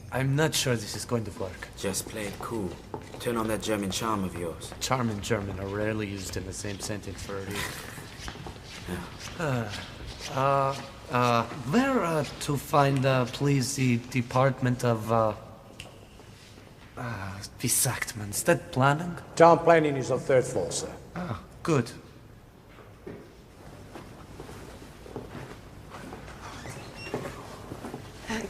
I'm not sure this is going to work. Just play it cool. Turn on that German charm of yours. Charm and German are rarely used in the same sentence for a reason. Where to find, please, the Department of, wie sagt man, Stadtplanung? Town planning is on 3rd floor, sir. Ah, good.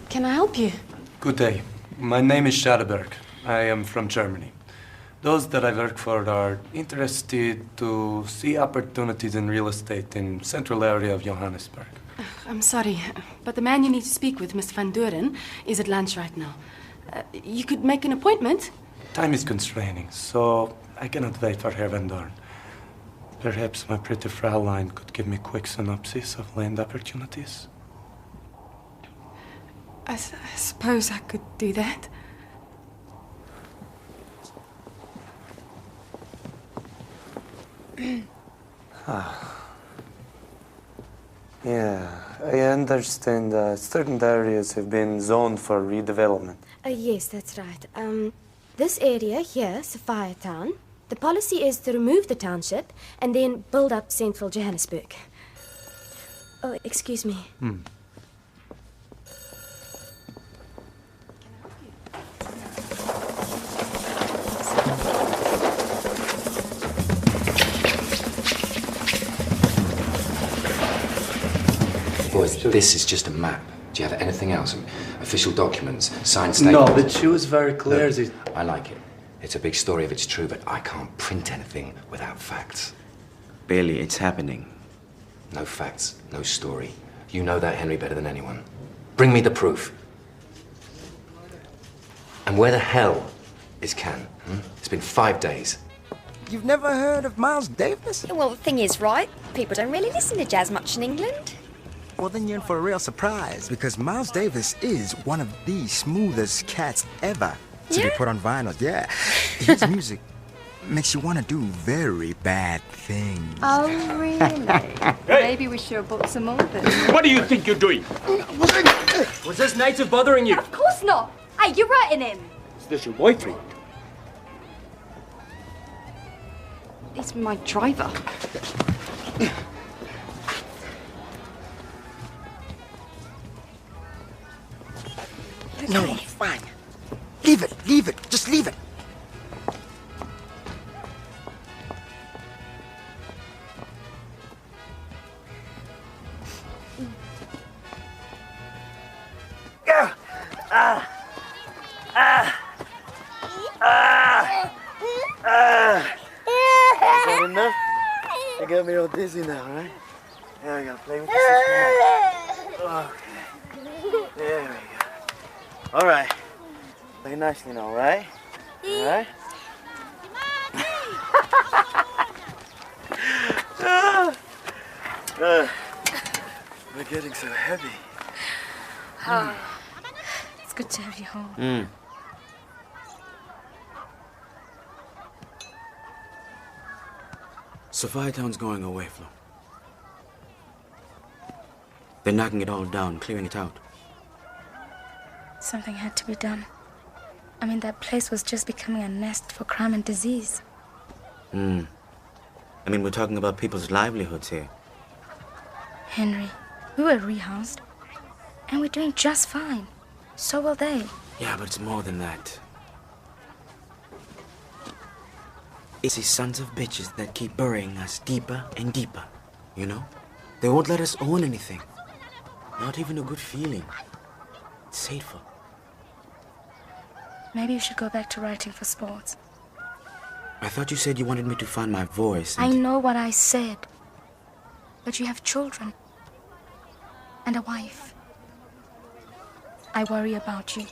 Can I help you? Good day. My name is Schadeberg. I am from Germany. Those that I work for are interested to see opportunities in real estate in central area of Johannesburg. I'm sorry, but the man you need to speak with, Mr. Van Doren, is at lunch right now. You could make an appointment. Time is constraining, so I cannot wait for Herr Van Doren. Perhaps my pretty Fraulein could give me a quick synopsis of land opportunities. I suppose I could do that. Yeah, I understand certain areas have been zoned for redevelopment. Yes, that's right. This area here, Sophiatown, the policy is to remove the township and then build up central Johannesburg. Oh, excuse me. Boys, this is just a map. Do you have anything else? Official documents, signed statements? No, but she was very clear. Look, I like it. It's a big story if it's true, but I can't print anything without facts. Bailey, it's happening. No facts, no story. You know that, Henry, better than anyone. Bring me the proof. And where the hell is Can? It's been 5 days. You've never heard of Miles Davis? Well, the thing is, right, people don't really listen to jazz much in England. Well, then you're in for a real surprise, because Miles Davis is one of the smoothest cats ever to be put on vinyl. Yeah, his music makes you want to do very bad things. Oh, really? Maybe we should book some more then. What do you think you're doing? Was this native bothering you? Of course not. Hey, you're writing him. Is this your boyfriend? He's my driver. No, fine. Leave it, just leave it. Is that enough? You got me all dizzy now, right? There we go. Play with this. Okay. There we go. All right. Play nicely now, right? All right? We're getting so heavy. It's good to have you home. Sophiatown's going away, Flo. They're knocking it all down, clearing it out. Something had to be done. I mean, that place was just becoming a nest for crime and disease. I mean, we're talking about people's livelihoods here. Henry, we were rehoused, and we're doing just fine. So will they. Yeah, but it's more than that. It's these sons of bitches that keep burying us deeper and deeper, you know? They won't let us own anything. Not even a good feeling. It's hateful. Maybe you should go back to writing for sports. I thought you said you wanted me to find my voice. I know what I said. But you have children. And a wife. I worry about you.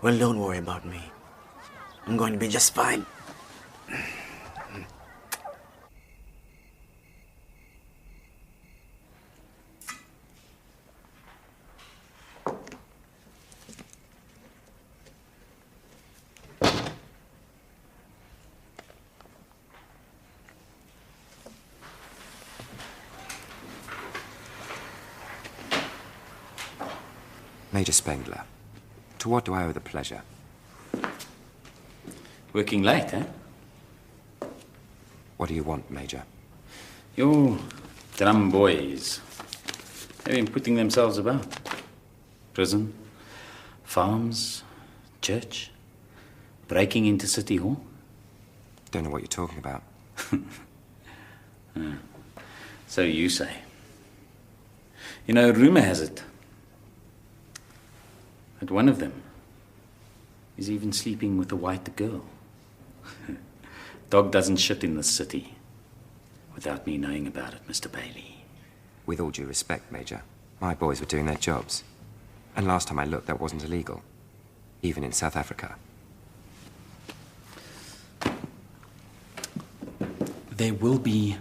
Well, don't worry about me. I'm going to be just fine. Major Spengler, to what do I owe the pleasure? Working late, eh? What do you want, Major? Your drum boys. They've been putting themselves about. Prison, farms, church, breaking into City Hall. Don't know what you're talking about. So you say. You know, rumor has it that one of them is even sleeping with a white girl. Dog doesn't shit in this city without me knowing about it, Mr. Bailey. With all due respect, Major, my boys were doing their jobs. And last time I looked, that wasn't illegal. Even in South Africa. There will be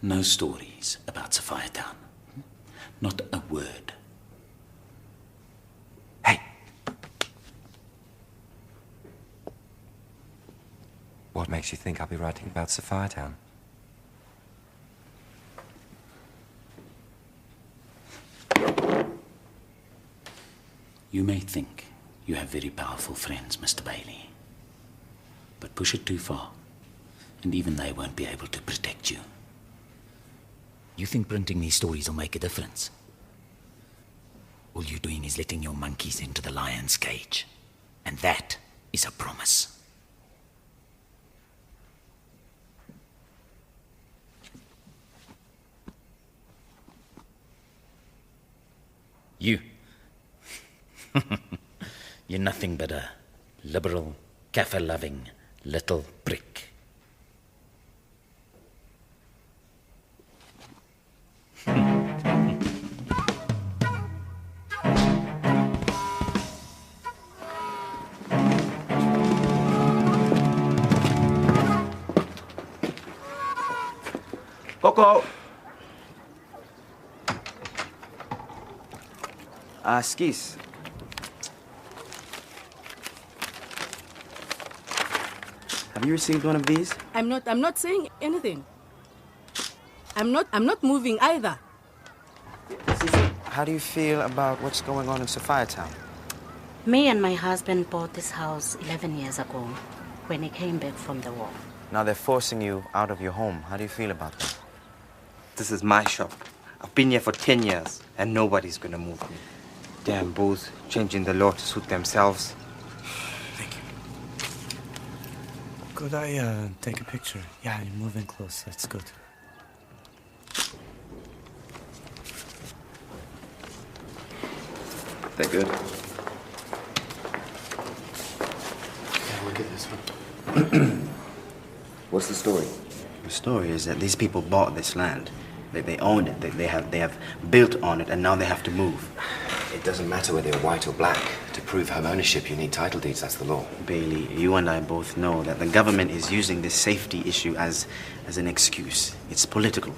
no stories about Sophiatown. Not a word. What makes you think I'll be writing about Sophiatown? You may think you have very powerful friends, Mr. Bailey. But push it too far, and even they won't be able to protect you. You think printing these stories will make a difference? All you're doing is letting your monkeys into the lion's cage. And that is a promise. You. You're nothing but a liberal, cafe-loving little prick. Coco! Skis. Have you received one of these? I'm not saying anything. I'm not moving either. How do you feel about what's going on in Sophiatown? Me and my husband bought this house 11 years ago when he came back from the war. Now they're forcing you out of your home. How do you feel about that? This is my shop. I've been here for 10 years, and nobody's gonna move me. Damn bulls, changing the law to suit themselves. Thank you. Could I take a picture? Yeah, you're moving close. That's good. They're good. Yeah, look at this one. What's the story? The story is that these people bought this land. They own it. They have built on it, and now they have to move. It doesn't matter whether you're white or black. To prove home ownership, you need title deeds. That's the law. Bailey, you and I both know that the government is using this safety issue as an excuse. It's political.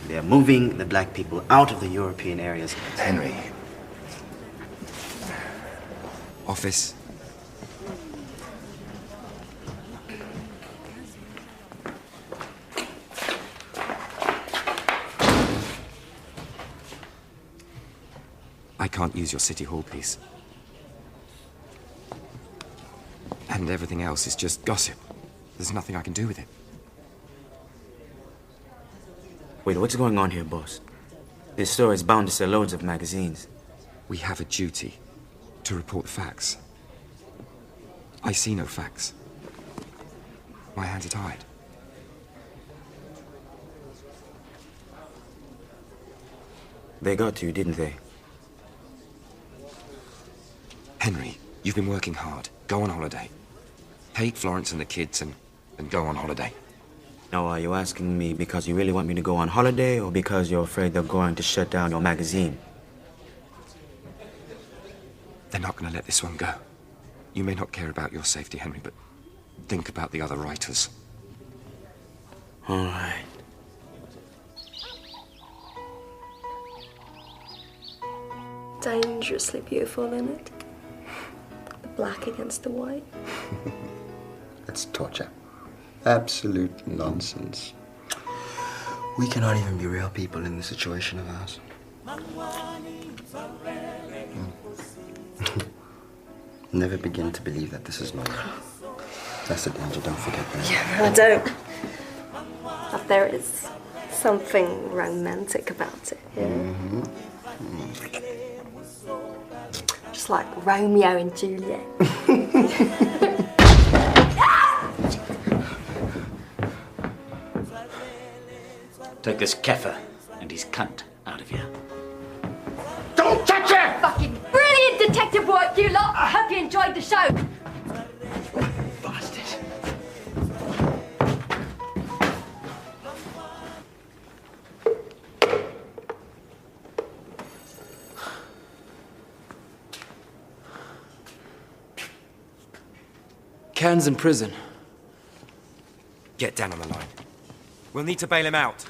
They are moving the black people out of the European areas. Henry. Office. I can't use your City Hall piece. And everything else is just gossip. There's nothing I can do with it. Wait, what's going on here, boss? This story is bound to sell loads of magazines. We have a duty to report the facts. I see no facts. My hands are tied. They got to you, didn't they? Henry, you've been working hard. Go on holiday. Take Florence and the kids and go on holiday. Now, are you asking me because you really want me to go on holiday or because you're afraid they're going to shut down your magazine? They're not going to let this one go. You may not care about your safety, Henry, but think about the other writers. All right. Dangerously beautiful, isn't it? The black against the white. That's torture. Absolute nonsense. We cannot even be real people in this situation of ours. Never begin to believe that this is normal. That's the danger, don't forget that. Yeah, I don't. But there is something romantic about it, yeah? Just like Romeo and Juliet. Take this kefir and his cunt out of here. Don't touch her! Fucking brilliant detective work, you lot! I hope you enjoyed the show. Bastard. Can's in prison. Get down on the line. We'll need to bail him out.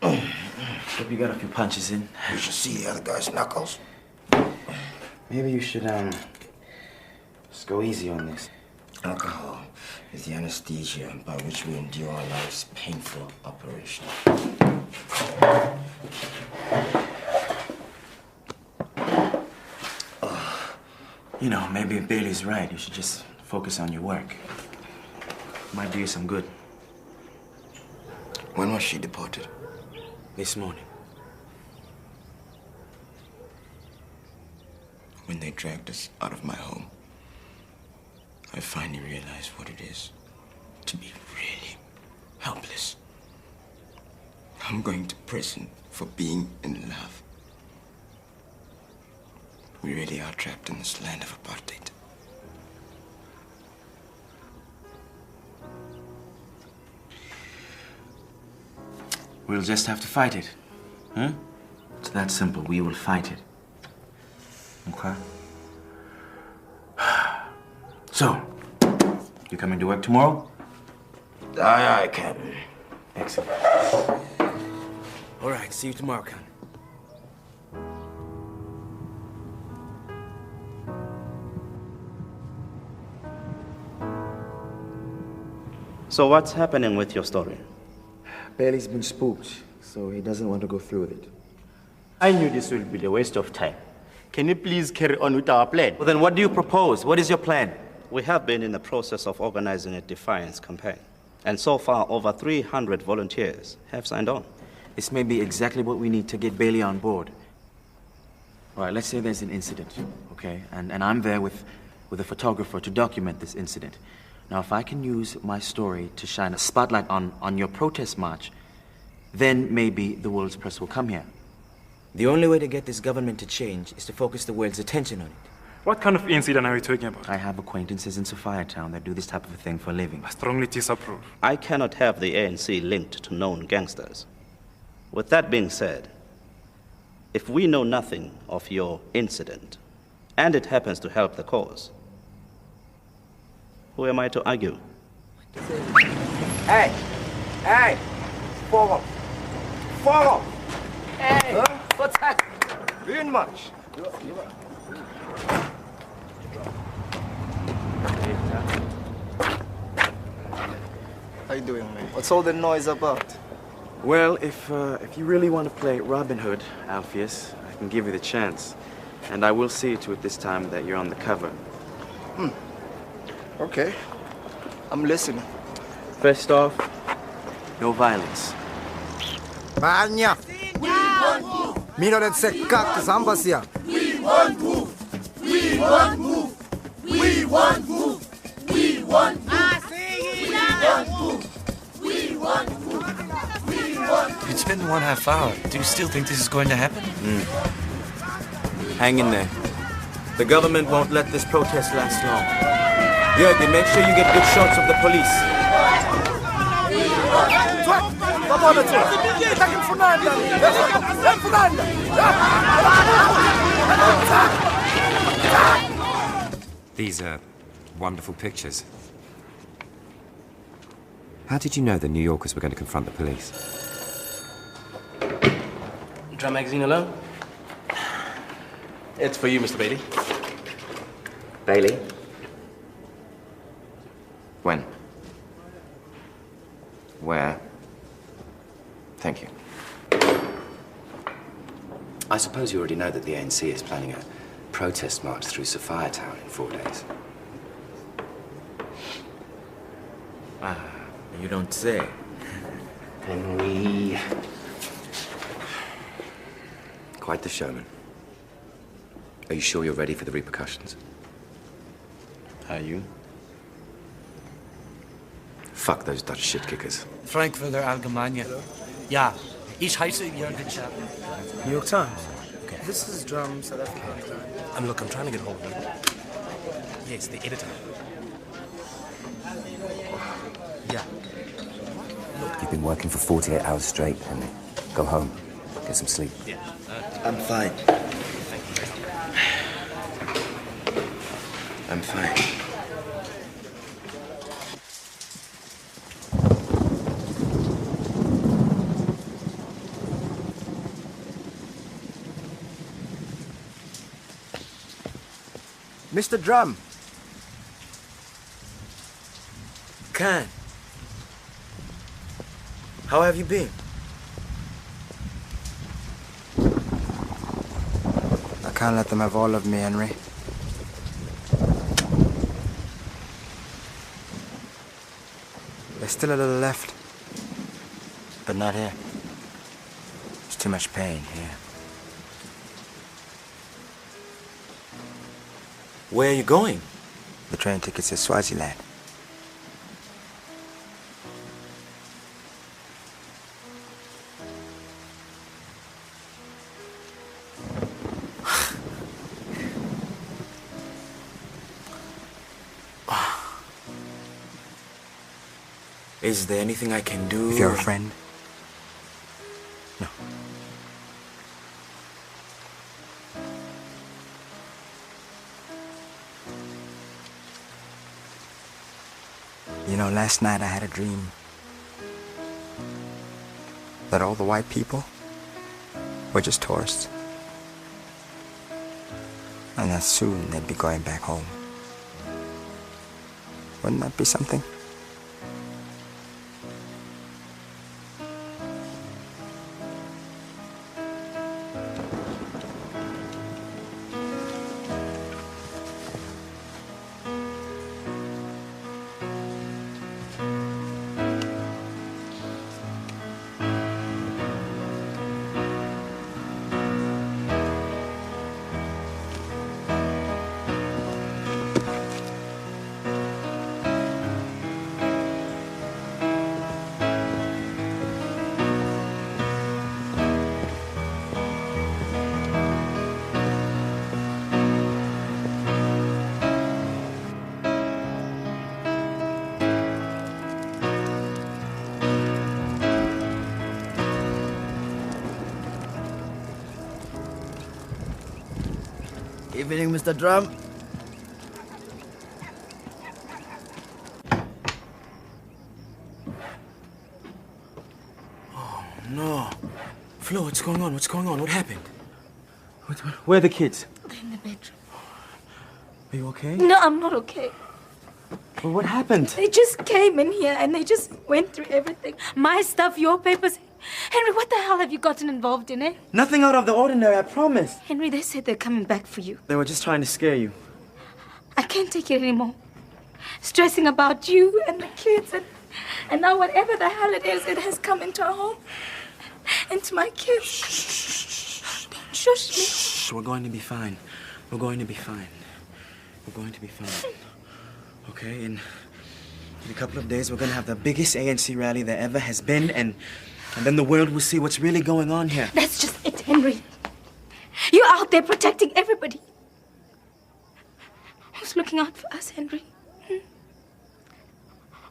Hope you got a few punches in. You should see the other guy's knuckles. Maybe you should, just go easy on this. Alcohol is the anesthesia by which we endure life's painful operation. You know, maybe if Bailey's right, you should just focus on your work. Might do you some good. When was she deported? This morning. When they dragged us out of my home, I finally realized what it is to be really helpless. I'm going to prison for being in love. We really are trapped in this land of apartheid. We'll just have to fight it. Huh? It's that simple. We will fight it. Okay? So, you coming to work tomorrow? Aye, Captain. Excellent. All right, see you tomorrow, Captain. So what's happening with your story? Bailey's been spooked, so he doesn't want to go through with it. I knew this would be a waste of time. Can you please carry on with our plan? Well, then what do you propose? What is your plan? We have been in the process of organizing a defiance campaign. And so far, over 300 volunteers have signed on. This may be exactly what we need to get Bailey on board. All right, let's say there's an incident, okay? And I'm there with a photographer to document this incident. Now, if I can use my story to shine a spotlight on your protest march, then maybe the world's press will come here. The only way to get this government to change is to focus the world's attention on it. What kind of incident are we talking about? I have acquaintances in Sophiatown that do this type of a thing for a living. I strongly disapprove. I cannot have the ANC linked to known gangsters. With that being said, if we know nothing of your incident, and it happens to help the cause, who am I to argue? Hey! Hey! Forward! Forward! Hey! Huh? What's that? Doing much. How you doing, man? What's all the noise about? Well, if you really want to play Robin Hood, Alpheus, I can give you the chance. And I will see to it this time that you're on the cover. Okay. I'm listening. First off, no violence. Banya! Me know that say cock is ambassador. We want move. We want move. We want move. We want move. We want move. We want move. It's been 1/2 hour. Do you still think this is going to happen? Hang in there. The government won't let this protest last long. Jürgen, make sure you get good shots of the police. These are wonderful pictures. How did you know the New Yorkers were going to confront the police? Try magazine alone? It's for you, Mr. Bailey. Bailey? When? Where? Thank you. I suppose you already know that the ANC is planning a protest march through Sophiatown in 4 days. You don't say. Henry. Quite the showman. Are you sure you're ready for the repercussions? Are you? Fuck those Dutch shit kickers. Frankfurter Allgemeine. Ja, ich heiße Jürgen Schadeberg. New York Times. Okay. This is South African. Look, I'm trying to get hold of you. Yes, the editor. Yeah. You've been working for 48 hours straight, Henry. Go home. Get some sleep. Yeah. I'm fine. I'm fine. Mr. Drum. Khan. How have you been? I can't let them have all of me, Henry. There's still a little left. But not here. There's too much pain here. Where are you going? The train tickets to Swaziland. Is there anything I can do? If you're a friend? No. You know, last night I had a dream that all the white people were just tourists. And that soon they'd be going back home. Wouldn't that be something? Evening, Mr. Drum. Oh, no. Flo, what's going on? What's going on? What happened? Where are the kids? They're in the bedroom. Are you okay? No, I'm not okay. Well, what happened? They just came in here and they just went through everything. My stuff, your papers. Henry, what the hell have you gotten involved in, eh? Nothing out of the ordinary, I promise. Henry, they said they're coming back for you. They were just trying to scare you. I can't take it anymore. Stressing about you and the kids and now whatever the hell it is, it has come into our home. Into my kids. Shh. Don't shush me. Shh, we're going to be fine. We're going to be fine. We're going to be fine. Okay, in a couple of days, we're going to have the biggest ANC rally there ever has been, and And then the world will see what's really going on here. That's just it, Henry. You're out there protecting everybody. Who's looking out for us, Henry?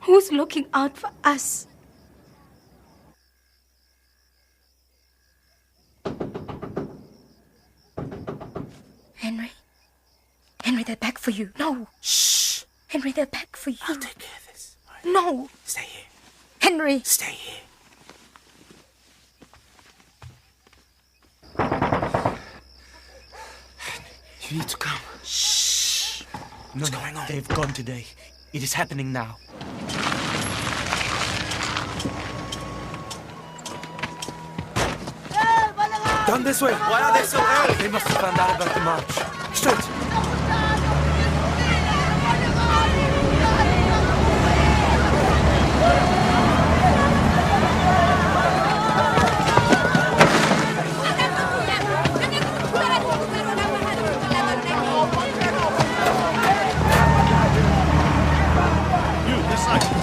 Who's looking out for us? Henry? Henry, they're back for you. No. Shh. Henry, they're back for you. I'll take care of this. No. Stay here. Henry. Stay here. You need to come. Shh. What's going on? They've gone today. It is happening now. Done this way. Why are they so early? They must have found out about the march. Straight.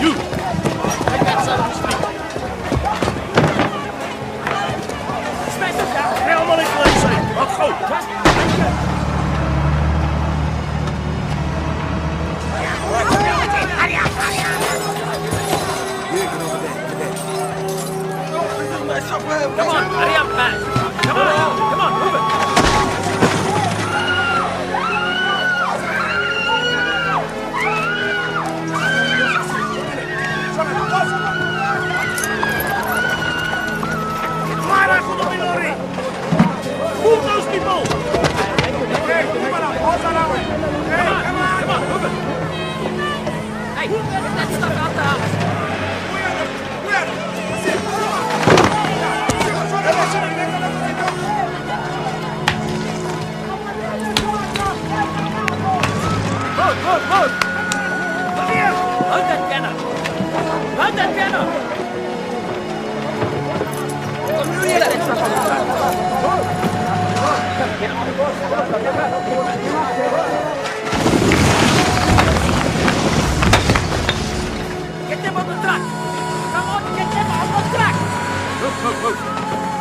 You! Take that side of the street. Smash it down. Now I'm on it, Come on, hurry up, man. Come on, move it. Move those people! Hey, come on, move it! Hey, get that stuff out the house! Move! Load that piano! Load that piano! Get that stuff on the truck! Get them on the truck! Come on, get them on the truck! Move!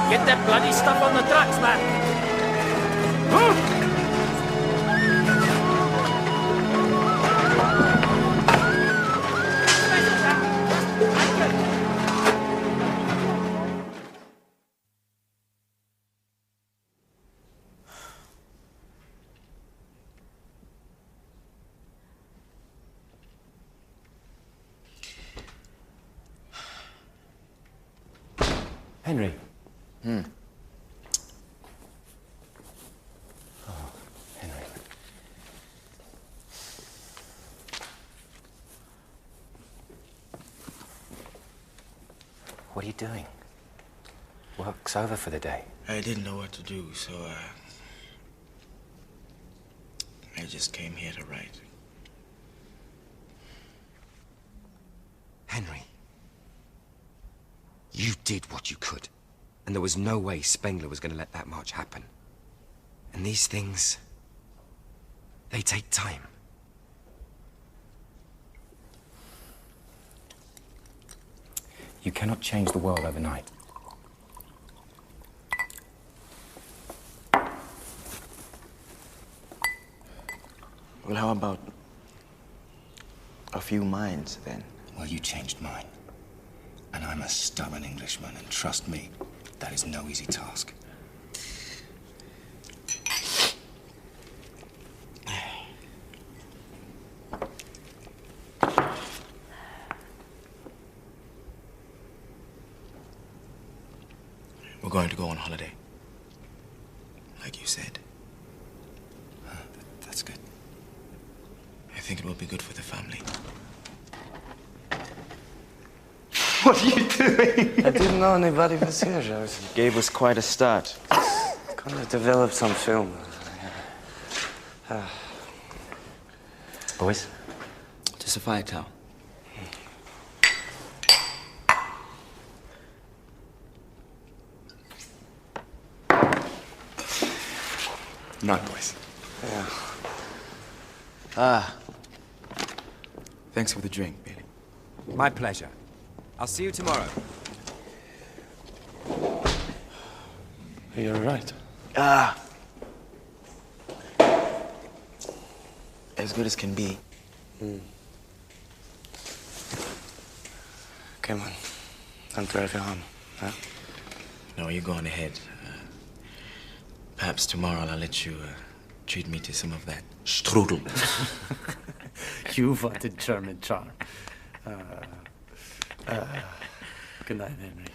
Get that bloody stuff on the trucks, man! Move! Henry. Oh, Henry. What are you doing? Work's over for the day. I didn't know what to do, so I just came here to write. Henry. You did what you could. And there was no way Spengler was going to let that march happen. And these things, they take time. You cannot change the world overnight. Well, how about a few minds, then? Well, you changed mine. And I'm a stubborn Englishman, and trust me, that is no easy task. We're going to go on holiday. Like you said. That's good. I think it will be good for the family. What are you doing? I didn't know anybody was here, Jose. Gave us quite a start. Gonna develop some film. Boys? To Sophiatown. Night, boys. Yeah. Thanks for the drink, Billy. My pleasure. I'll see you tomorrow. You're right. As good as can be. Come on. I'll drive you home, huh? No, you go on ahead. Perhaps tomorrow I'll let you treat me to some of that strudel. You've got a German charm. Good night, Henry.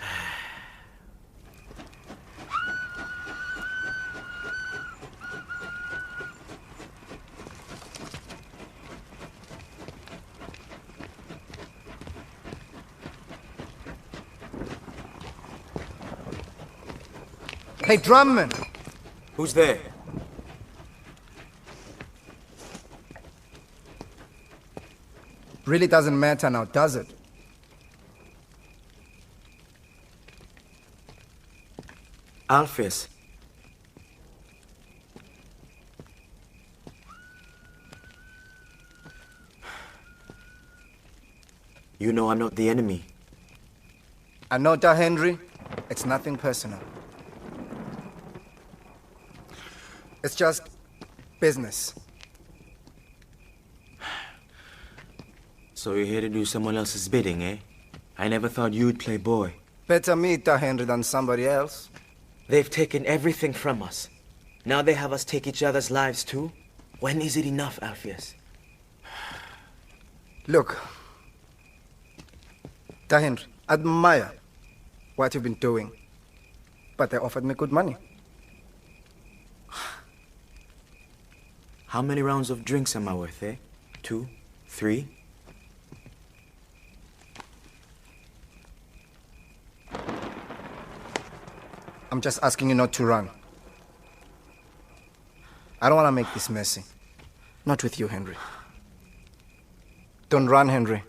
Hey, drumman! Who's there? Really doesn't matter now, does it? Alpheus. You know I'm not the enemy. I know that, Henry. It's nothing personal. It's just business. So you're here to do someone else's bidding, eh? I never thought you'd play boy. Better me, Da Henry, than somebody else. They've taken everything from us. Now they have us take each other's lives too? When is it enough, Alpheus? Look, Da Henry, admire what you've been doing. But they offered me good money. How many rounds of drinks am I worth, eh? 2? 3? I'm just asking you not to run. I don't want to make this messy. Not with you, Henry. Don't run, Henry.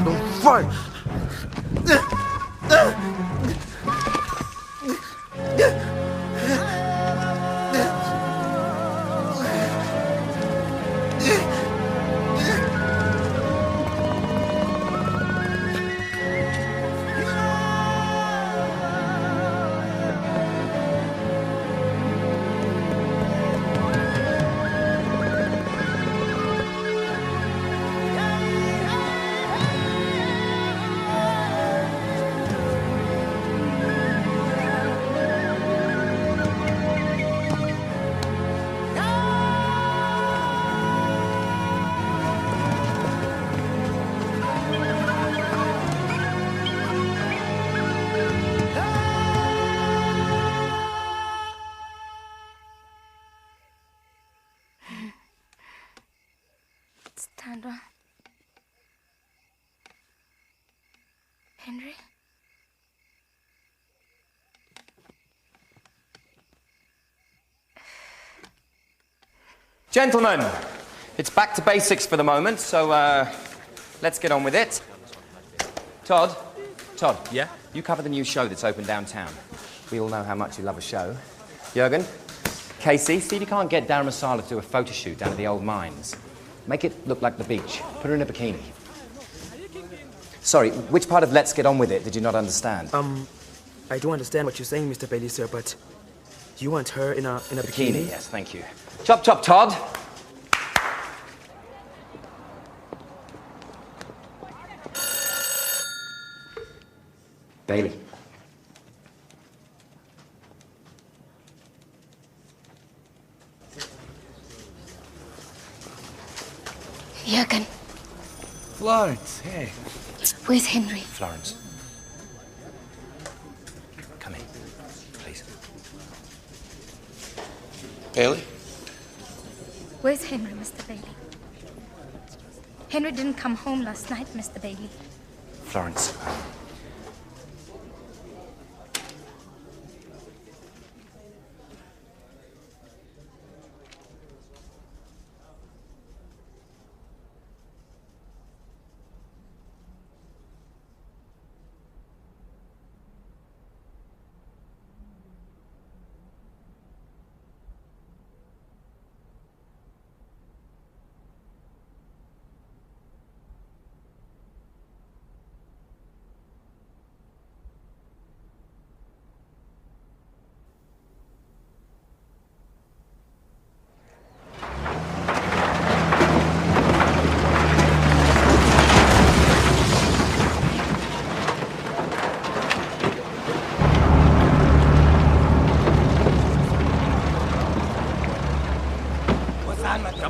Don't fight! Stand Henry? Gentlemen, it's back to basics for the moment, so let's get on with it. Todd, Yeah? you cover the new show that's open downtown. We all know how much you love a show. Jürgen, Casey, see if you can't get Darren Masala to do a photo shoot down at the old mines. Make it look like the beach. Put her in a bikini. Sorry, which part of Let's Get On With It did you not understand? I do understand what you're saying, Mr. Bailey, sir, but you want her in a bikini? Yes, thank you. Chop, chop, Todd. Bailey. Jürgen. Florence, hey. Where's Henry? Florence. Come in, please. Bailey? Where's Henry, Mr. Bailey? Henry didn't come home last night, Mr. Bailey. Florence.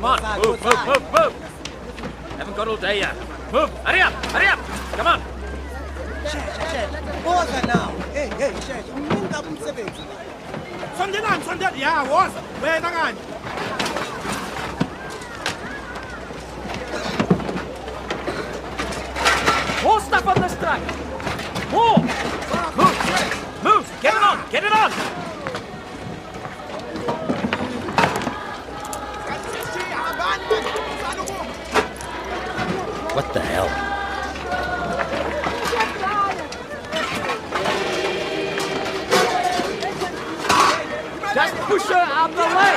Come on, move, move, move, move. Haven't got all day yet. Move, hurry up, come on. Woza now. Hey, sheshe. Uminga umsebenzi. Sondela. Ya, woza. Wena kanje. More stuff on this truck. More. Move. Get it on. What the hell? Just push her out the way!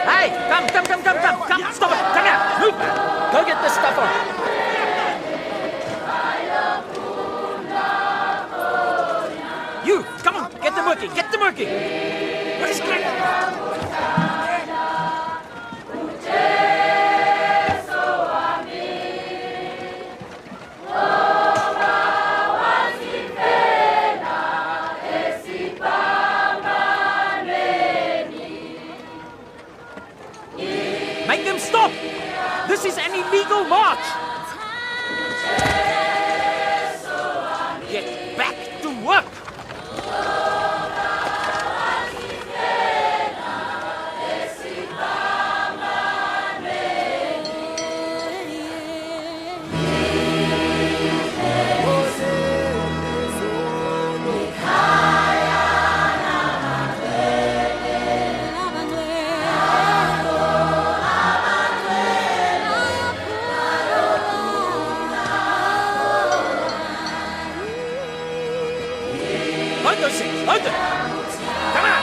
Hey, come, stop it, come here, move! Go get this stuff on. You, come on, get them working. Let's get Make them stop! This is an illegal march! Get back to work! Load them! Come on!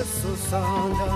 susanga